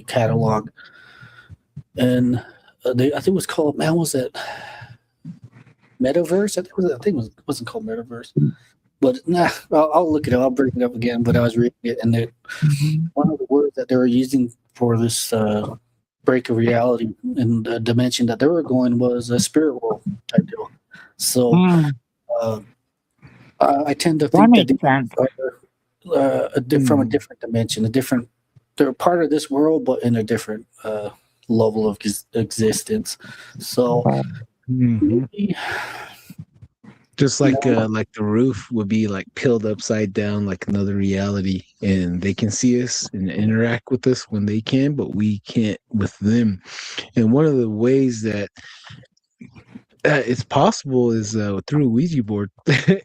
catalog, and I think it was called, man, was it Metaverse? I think it wasn't called Metaverse, but nah, I'll look it up. I'll bring it up again. But I was reading it, and Mhm. one of the words that they were using for this break of reality and the dimension that they were going was a spirit world type deal. So Mm, uh, I tend to that think that makes these sense. are from a mm, different dimension, they're part of this world, but in a different level of existence. So Right. mhm. maybe, Just you know, like the roof would be like peeled upside down, like another reality, and they can see us and interact with us when they can, but we can't with them. And one of the ways that it's possible is through a Ouija board,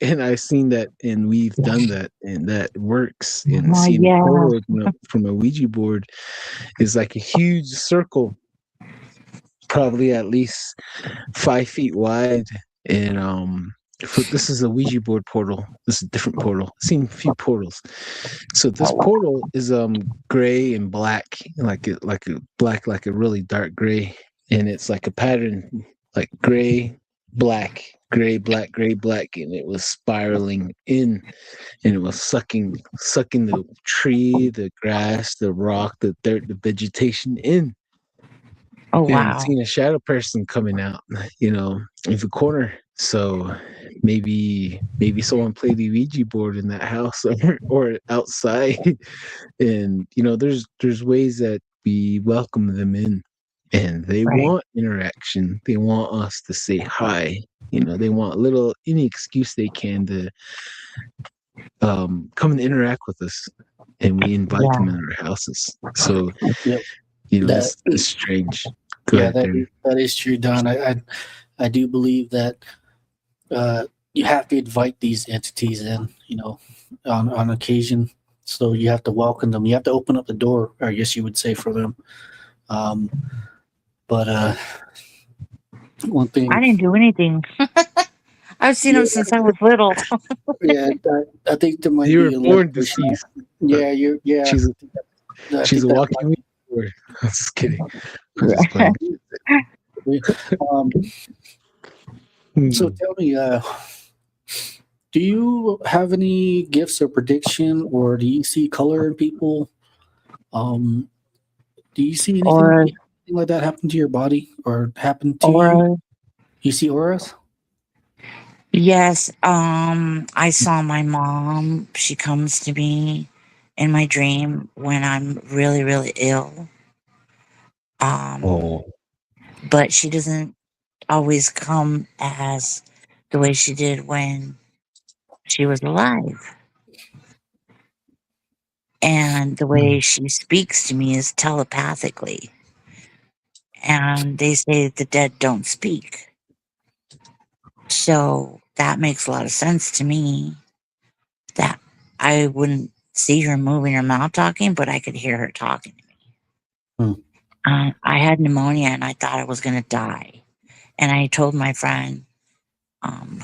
and I've seen that, and we've done that, and that works. And seeing a Yeah. portal from a Ouija board is like a huge circle, probably at least 5 feet wide, and this is a Ouija board portal. This is a different portal. I've seen a few portals. So this Oh, wow. portal is gray and black, like a black, like a really dark gray, and it's like a pattern, like gray, black, gray, black, gray, black, and it was spiraling in, and it was sucking the tree, the grass, the rock, the dirt, the vegetation in, Oh, and wow. seeing a shadow person coming out, in the corner. So maybe someone played the Ouija board in that house, or outside. And there's ways that we welcome them in, and they Right. want interaction. They want us to say hi. They want any excuse they can to come and interact with us, and we invite them Yeah. in our houses. So yeah, that it's strange. Go yeah, ahead, Darren. that is true, Don. I do believe that you have to invite these entities in, on occasion. So you have to welcome them. You have to open up the door, I guess you would say, for them. Um, but one I thing, didn't do anything. I've seen yeah, him since I was little. yeah, I think there might You were be a born limitation. deceased. Yeah, yeah. She's I she's think a that walking might Ouija. I'm just kidding. I'm just playing. be. So Hmm. tell me, do you have any gifts or prediction, or do you see color in people? Um, do you see or, anything like that happen to your body or happen to you? or, You see auras? yes. I saw my mom. She comes to me in my dream when I'm really, really ill. Um, Oh. but she doesn't always come as the way she did when she was alive. And the way Hmm. she speaks to me is telepathically. And they say the dead don't speak. So that makes a lot of sense to me that I wouldn't see her moving her mouth talking, but I could hear her talking. Hmm. I had pneumonia and I thought I was going to die. And I told my friend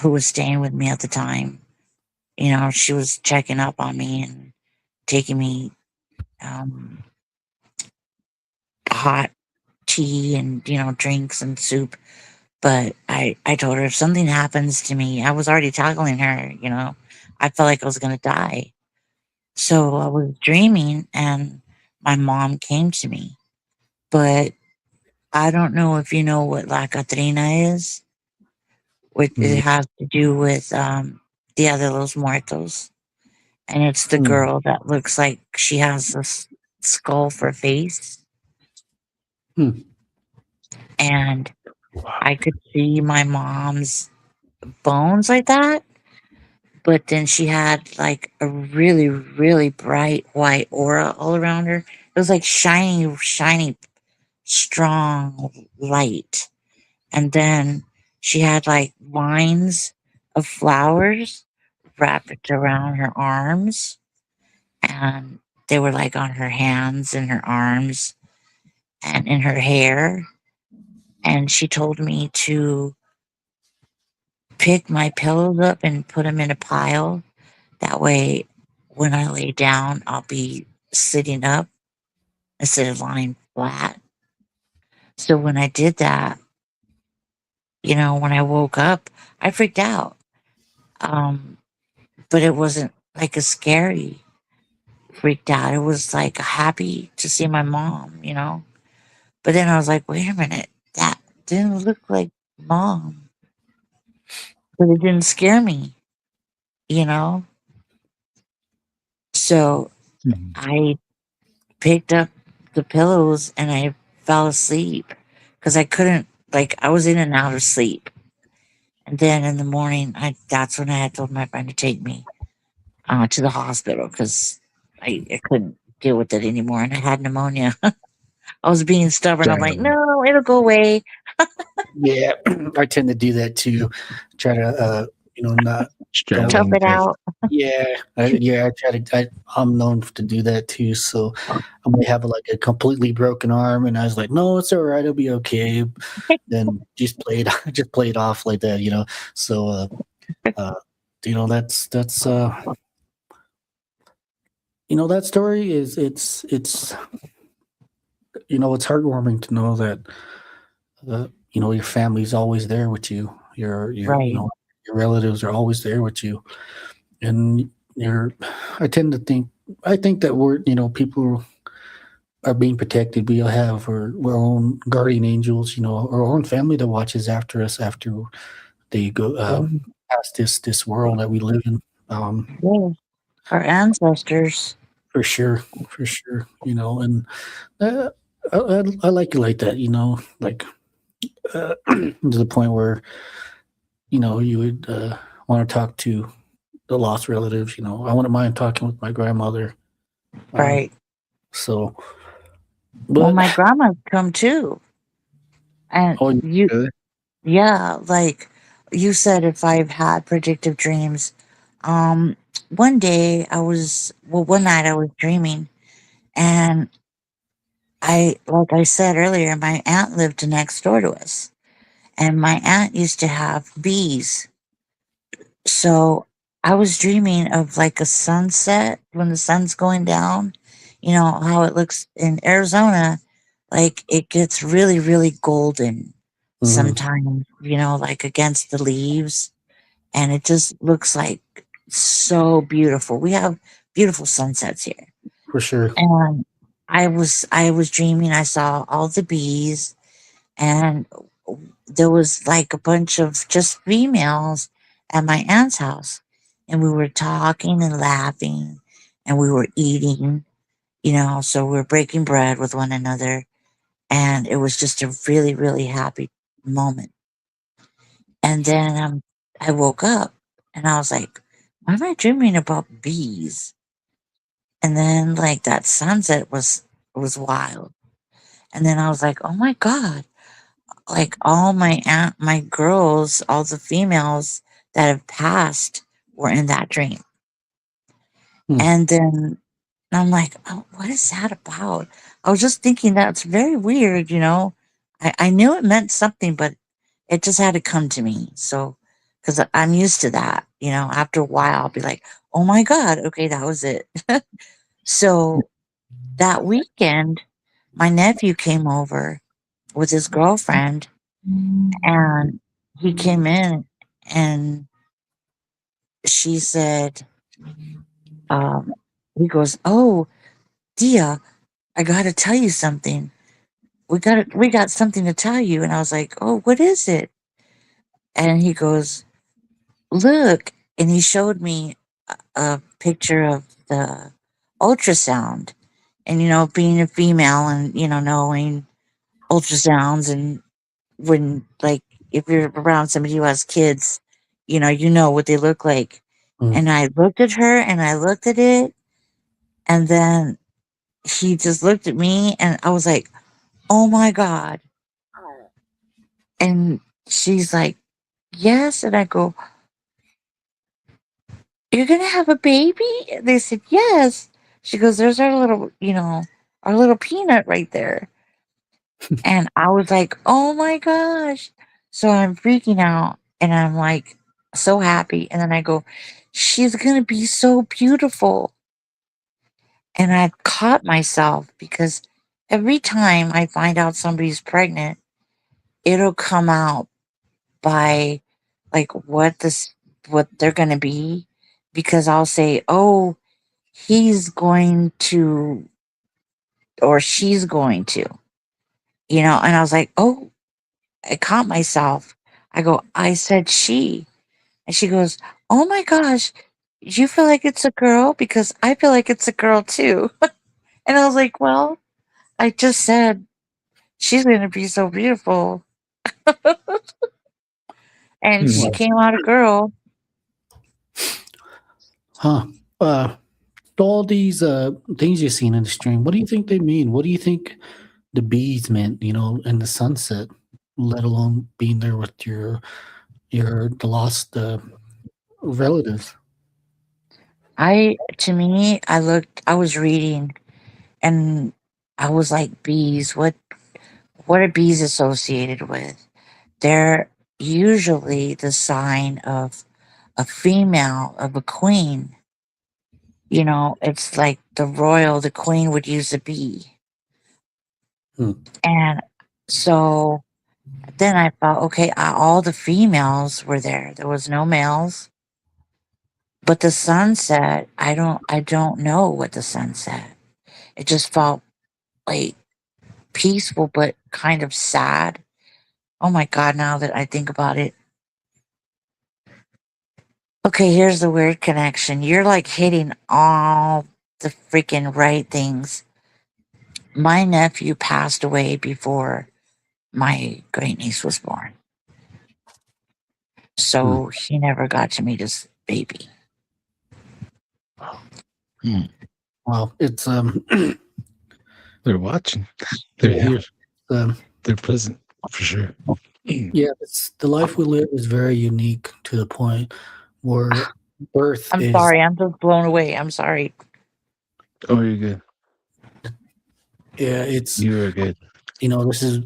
who was staying with me at the time, she was checking up on me and taking me um, hot tea and, drinks and soup. But I told her if something happens to me, I was already tackling her, I felt like I was going to die. So I was dreaming and my mom came to me. But I don't know if you know what La Catrina is, which it Hmm. has to do with Dia de los Muertos. And it's the Hmm. girl that looks like she has a skull for a face. Hmm. And Wow. I could see my mom's bones like that. But then she had like a really, really bright white aura all around her. It was like shiny, shiny, strong light. And then she had like vines of flowers wrapped around her arms. And they were like on her hands and her arms. and in her hair. And she told me to pick my pillows up and put them in a pile. That way, when I lay down, I'll be sitting up instead of lying flat. So when I did that, when I woke up, I freaked out. Um, but it wasn't like a scary freaked out. It was like happy to see my mom. But then I was like, wait a minute, that didn't look like mom, but it didn't scare me, you know? So Mhm. I picked up the pillows and I fell asleep because I couldn't, like, I was in and out of sleep. And then in the morning, that's when I had told my friend to take me to the hospital because I couldn't deal with it anymore and I had pneumonia. I was being stubborn. I'm like, Damn. no, it'll go away. Yeah, I tend to do that too. Try to, not go. Tough Straddling the it fence. out. Yeah, I try to. I'm known to do that too. So I might have like a completely broken arm, and I was like, "No, it's all right. It'll be okay." Then just play it, just play it off like that. So, uh, that story is it's heartwarming to know that your family's always there with you. Right. Your relatives are always there with you, and you're. I think that people are being protected. We all have our own guardian angels, our own family that watches after us after they go Um, past this world that we live in. Um, yeah. Our ancestors. for sure, and uh, I like it like that, like to the point where you would want to talk to the lost relatives. I wouldn't mind talking with my grandmother. Um, Right. so, Well, but my grandma's come too. And oh yeah, like you said, if I've had predictive dreams, um, one night I was dreaming and like I said earlier, my aunt lived next door to us and my aunt used to have bees. So I was dreaming of like a sunset when the sun's going down, how it looks in Arizona, like it gets really, really golden mhm, sometimes, like against the leaves. And it just looks like so beautiful. We have beautiful sunsets here. for sure. And I was dreaming I saw all the bees and there was like a bunch of just females at my aunt's house and we were talking and laughing and we were eating, so we were breaking bread with one another and it was just a really, really happy moment. And then I woke up and I was like, why am I dreaming about bees? And then like that sunset was wild. And then I was like, oh my God, like all my girls, all the females that have passed were in that dream. Hmm. And then I'm like, oh, what is that about? I was just thinking that's very weird. I knew it meant something, but it just had to come to me. So, because I'm used to that, after a while, I'll be like, oh my God, okay, that was it. So that weekend, my nephew came over with his girlfriend and he came in and she said, um, he goes, oh, Dia, I got to tell you something. We got something to tell you. And I was like, oh, what is it? And he goes, look. And he showed me a picture of the ultrasound and, being a female and, knowing ultrasounds and when like if you're around somebody who has kids, you know what they look like. Mm. And I looked at her and I looked at it and then he just looked at me and I was like, oh my God. And she's like, yes. And I go, you're gonna have a baby? And they said, yes. She goes, there's our little peanut right there. And I was like, oh my gosh. So I'm freaking out and I'm like so happy. And then I go, she's going to be so beautiful. And I caught myself because every time I find out somebody's pregnant, it'll come out by like what they're going to be, because I'll say, oh, he's going to, or she's going to, and I was like, oh, I caught myself. I go, I said she. And she goes, oh my gosh, you feel like it's a girl? Because I feel like it's a girl too. And I was like, well, I just said she's going to be so beautiful. And she Hmm. came out a girl. Huh. All these things you've seen in the stream, what do you think they mean? What do you think the bees meant, in the sunset, let alone being there with the lost relatives? To me, I was reading and I was like, bees, what are bees associated with? They're usually the sign of a female, of a queen. It's like the queen would use a bee. Hmm. And so then I thought, okay, all the females were there. There was no males. But the sunset, I don't know what the sunset. It just felt like peaceful, but kind of sad. Oh my God, now that I think about it. Okay, here's the weird connection. You're like hitting all the freaking right things. My nephew passed away before my great niece was born. So he never got to meet his baby. Hmm. Well, it's They're watching. They're Yeah. here. um, They're present for sure. yeah, the life we live is very unique to the point where birth I'm is. sorry, I'm just blown away. I'm sorry. Oh, you're good. Yeah, it's You are good. this is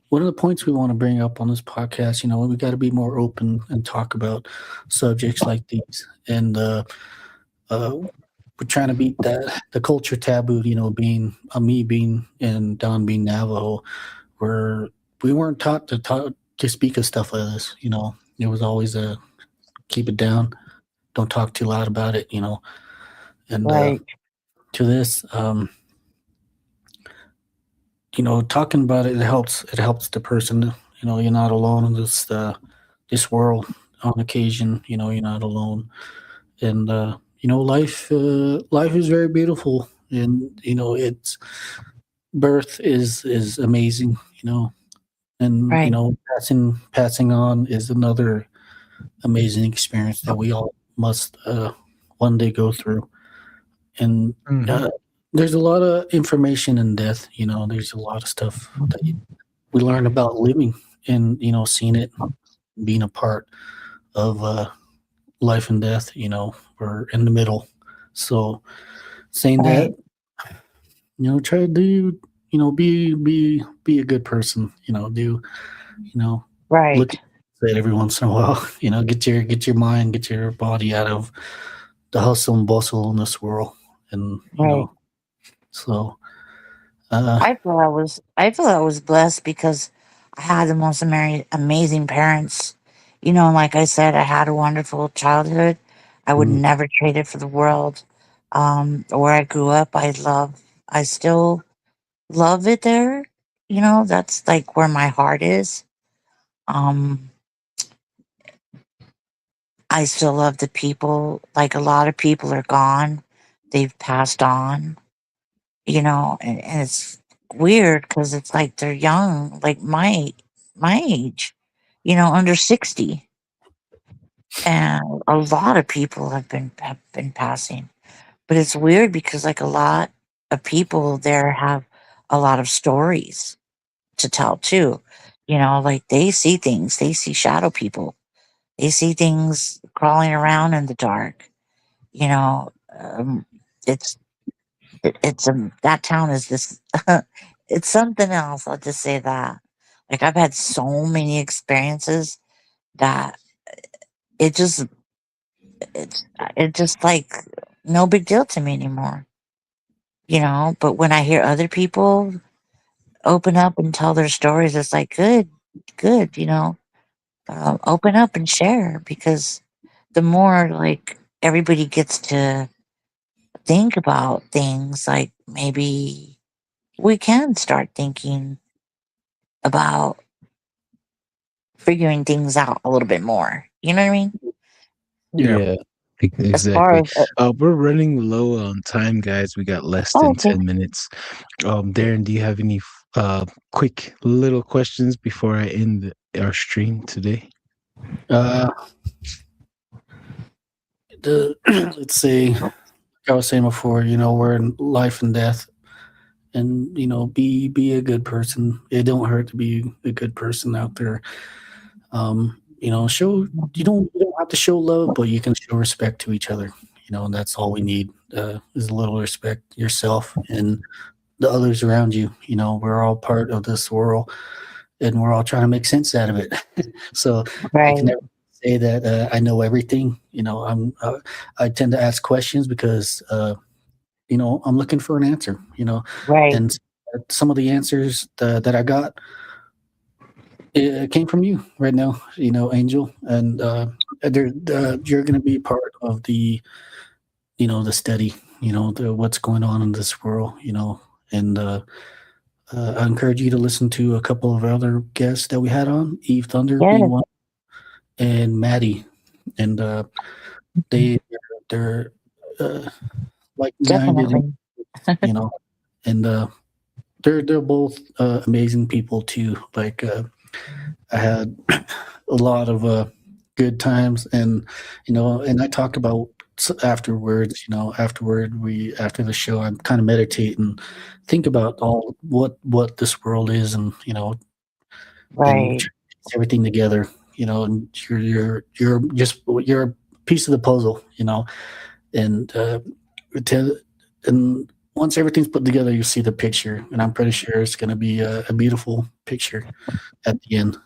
one of the points we want to bring up on this podcast. We got to be more open and talk about subjects like these, and we're trying to beat the culture taboo. Being me being and Don being Navajo, where we weren't taught to speak of stuff like this. It was always a keep it down, don't talk too loud about it. And Right. to this, talking about it, it helps the person. You're not alone in this world. On occasion, you're not alone, and life is very beautiful, and it's birth is amazing. And Right. passing on is another amazing experience that we all must one day go through. And Mhm. there's a lot of information in death. There's a lot of stuff that we learn about living and seeing it, being a part of life and death. We're in the middle. So saying that, Right. try to do, be a good person. Do look Right. at it every once in a while. Get your mind, get your body out of the hustle and bustle in this world, and Right. so I feel I was blessed because I had the most amazing parents. And like I said, I had a wonderful childhood. I would mm, never trade it for the world. Where I grew up, I still love it there. That's like where my heart is. Um, I still love the people. Like a lot of people are gone. They've passed on, and it's weird because it's like they're young, like my age, under 60. And a lot of people have been passing. But it's weird because like a lot of people there have a lot of stories to tell too. Like they see things, they see shadow people, they see things crawling around in the dark. You know, um, it's that town is this it's something else. I'll just say that. Like I've had so many experiences that it just it just like no big deal to me anymore. But when I hear other people open up and tell their stories, it's like good. Open up and share because the more like everybody gets to think about things, like maybe we can start thinking about figuring things out a little bit more. You know what I mean? Yeah. Yeah, As far exactly. as We're running low on time, guys. We got less oh, than okay, 10 minutes. Darren, do you have any quick little questions before I end our stream today? Uh, let's see. Like I was saying before, we're in life and death, and be a good person. It don't hurt to be a good person out there. Show you don't have to show love, but you can show respect to each other. And that's all we need is a little respect yourself and the others around you. We're all part of this world, and we're all trying to make sense out of it. So I can right, never say that I know everything. I tend to ask questions because I'm looking for an answer. right, And some of the answers that I got it came from you right now, Angel, and you're going to be part of the study, what's going on in this world, and I encourage you to listen to a couple of other guests that we had on, Eve Thunder being yes, one, and Maddie, and they they're like-minded, definitely, you know, and they're both amazing people too. Like I had a lot of good times, and and I talk about afterwards. After the show, I kind of meditate and think about all what this world is, and and right. try to piece everything together. And you're a piece of the puzzle. And to, and once everything's put together, you see the picture, and I'm pretty sure it's going to be a beautiful picture at the end.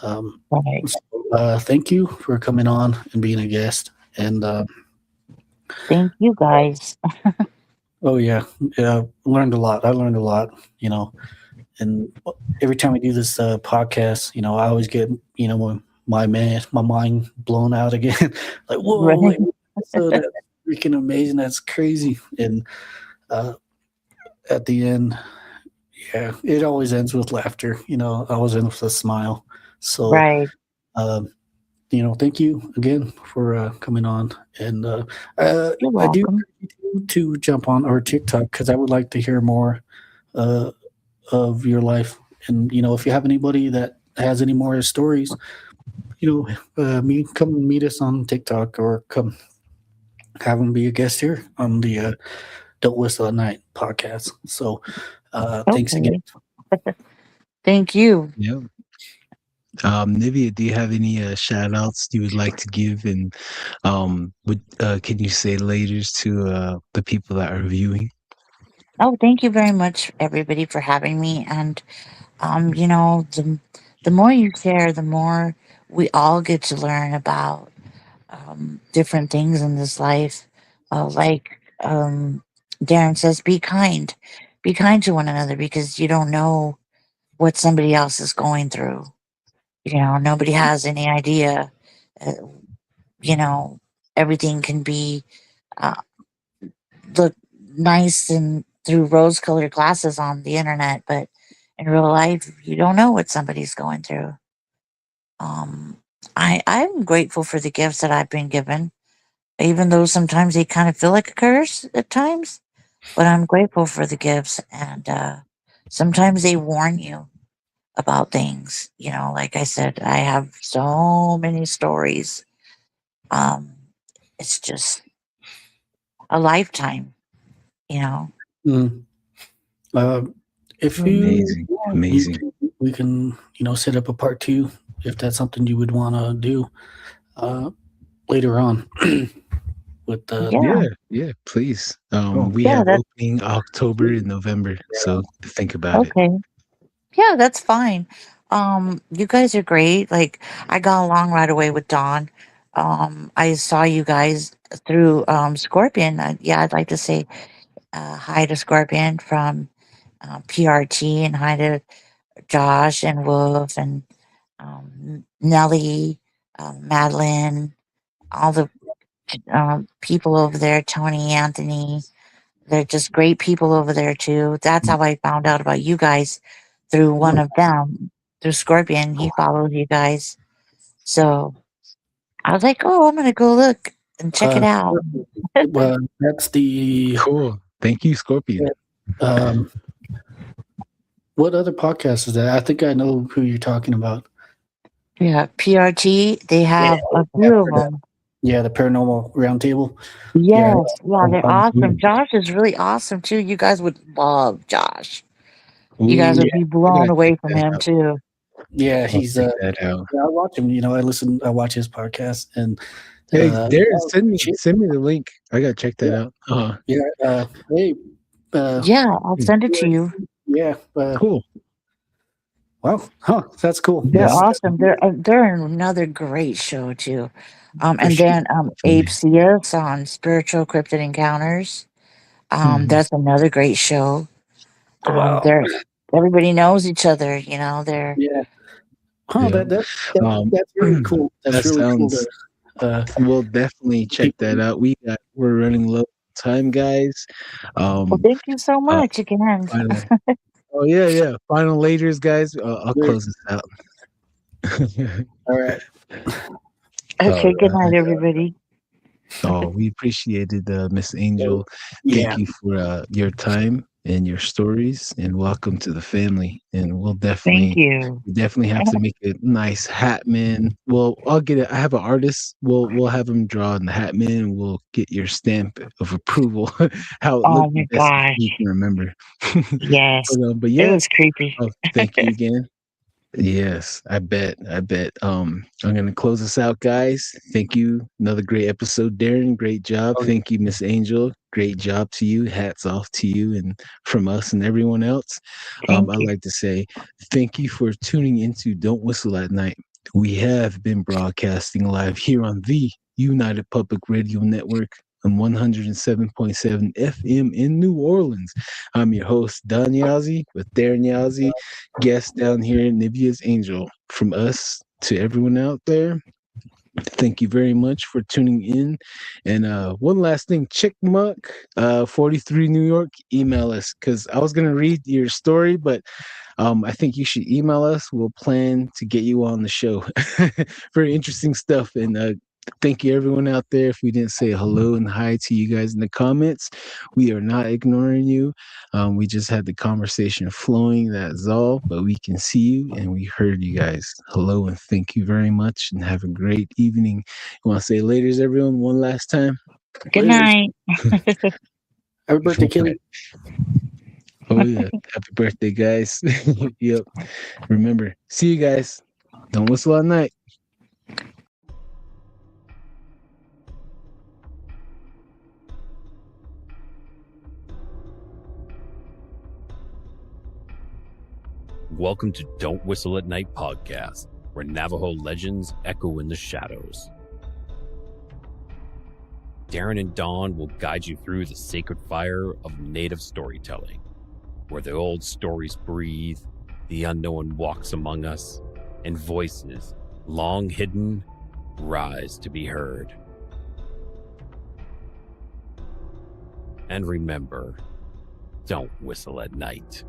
Right. So, thank you for coming on and being a guest. And Thank you guys. oh yeah, learned a lot. I learned a lot. And every time we do this podcast, I always get my mind blown out again. Like whoa, Right. wait, so that's freaking amazing. That's crazy. And uh, at the end, yeah, it always ends with laughter. Always ends with a smile. So. Right. Um, thank you again for coming on. And You're I do welcome. encourage you to jump on our TikTok because I would like to hear more uh, of your life. And if you have anybody that has any more stories, come meet us on TikTok or come have them be a guest here on the Don't Whistle at Night podcast. So thanks again. Okay. Thank you. Yeah. Nivea, do you have any shout outs you would like to give? And can you say later to the people that are viewing? Oh, thank you very much, everybody, for having me. And the more you share, the more we all get to learn about different things in this life. Like Darren says, be kind to one another because you don't know what somebody else is going through. Nobody has any idea. Uh, you know, everything can be uh, look nice and through rose-colored glasses on the internet, but in real life, you don't know what somebody's going through. Um, I'm grateful for the gifts that I've been given, even though sometimes they kind of feel like a curse at times. But I'm grateful for the gifts, and sometimes they warn you about things. Like I said, I have so many stories. Um, it's just a lifetime, you know. Mm. Uh, if you Amazing, want, amazing. we can set up a part two if that's something you would want to do uh, later on with the. Yeah. Yeah, please. Cool. We Yeah, have that's opening October and November, so think about it. okay. Yeah, that's fine. You guys are great. Like, I got along right away with Dawn. I saw you guys through Scorpion. Yeah, I'd like to say hi to Scorpion from PRT, and hi to Josh and Wolf and Nelly, Madeline, all the people over there, Tony, Anthony. They're just great people over there too. That's how I found out about you guys, through one of them, through Scorpion. He followed you guys. So I was like, oh, I'm going to go look and check it out. Well, that's the. Cool. Thank you, Scorpion. Um, what other podcast is that? I think I know who you're talking about. Yeah, PRT, they have a few of them. Yeah, the Paranormal Roundtable. Yes, yeah, they're Um, awesome. Josh is really awesome too. You guys would love Josh. You Ooh, guys would be I blown gotta away check from that him out. too. Yeah, I'll he's. check that out. I watch him. I watch his podcast, and Hey, Darren, oh, send me the link. I gotta check that out. yeah. Hey. Yeah, I'll send it to you. Yeah. Cool. Wow. Huh. That's cool. They're Yes. awesome. They're another great show too. And sure. then Abe Sears on Spiritual Cryptid Encounters. That's another great show. Wow. They're everybody knows each other. You know, they're Yeah. Huh. Yeah. That's really cool. That's that really sounds. cool. We'll definitely check that out. We're running low on time, guys. well. Thank you so much again. Final, yeah. Final laters, guys. I'll close this out. All right. Okay. Good night, everybody. We appreciated Miss Angel. Yeah. Thank you for your time and your stories, and welcome to the family. And we'll Thank you. definitely have to make a nice Hatman. Well, I'll get it. I have an artist. We'll have him draw in the Hatman, and we'll get your stamp of approval. How it Oh looked my best gosh. you can remember. Yes. But It yeah. was creepy. Thank you again. Yes, I bet. I'm gonna close this out, guys. Thank you. Another great episode, Darren. Great job. Thank you, Miss Angel. Great job to you. Hats off to you and from us and everyone else. I'd like to say thank you for tuning into Don't Whistle at Night. We have been broadcasting live here on the United Public Radio Network on 107.7 FM in New Orleans. I'm your host, Don Yazzie, with Darren Yazzie, guest down here, Nivea's Angel. From us to everyone out there, thank you very much for tuning in. And one last thing, Chickmuck, 43 New York, email us, because I was going to read your story, but I think you should email us. We'll plan to get you on the show. Very interesting stuff. And thank you, everyone out there. If we didn't say hello and hi to you guys in the comments, we are not ignoring you. We just had the conversation flowing. That's all. But we can see you and we heard you guys. Hello and thank you very much. And have a great evening. You want to say laters, everyone, one last time? Good night. Happy birthday, Kelly. Oh, yeah. Happy birthday, guys. Yep. Remember, see you guys. Don't whistle at night. Welcome to Don't Whistle at Night podcast, where Navajo legends echo in the shadows. Darren and Dawn will guide you through the sacred fire of native storytelling, where the old stories breathe, the unknown walks among us, and voices, long hidden, rise to be heard. And remember, don't whistle at night.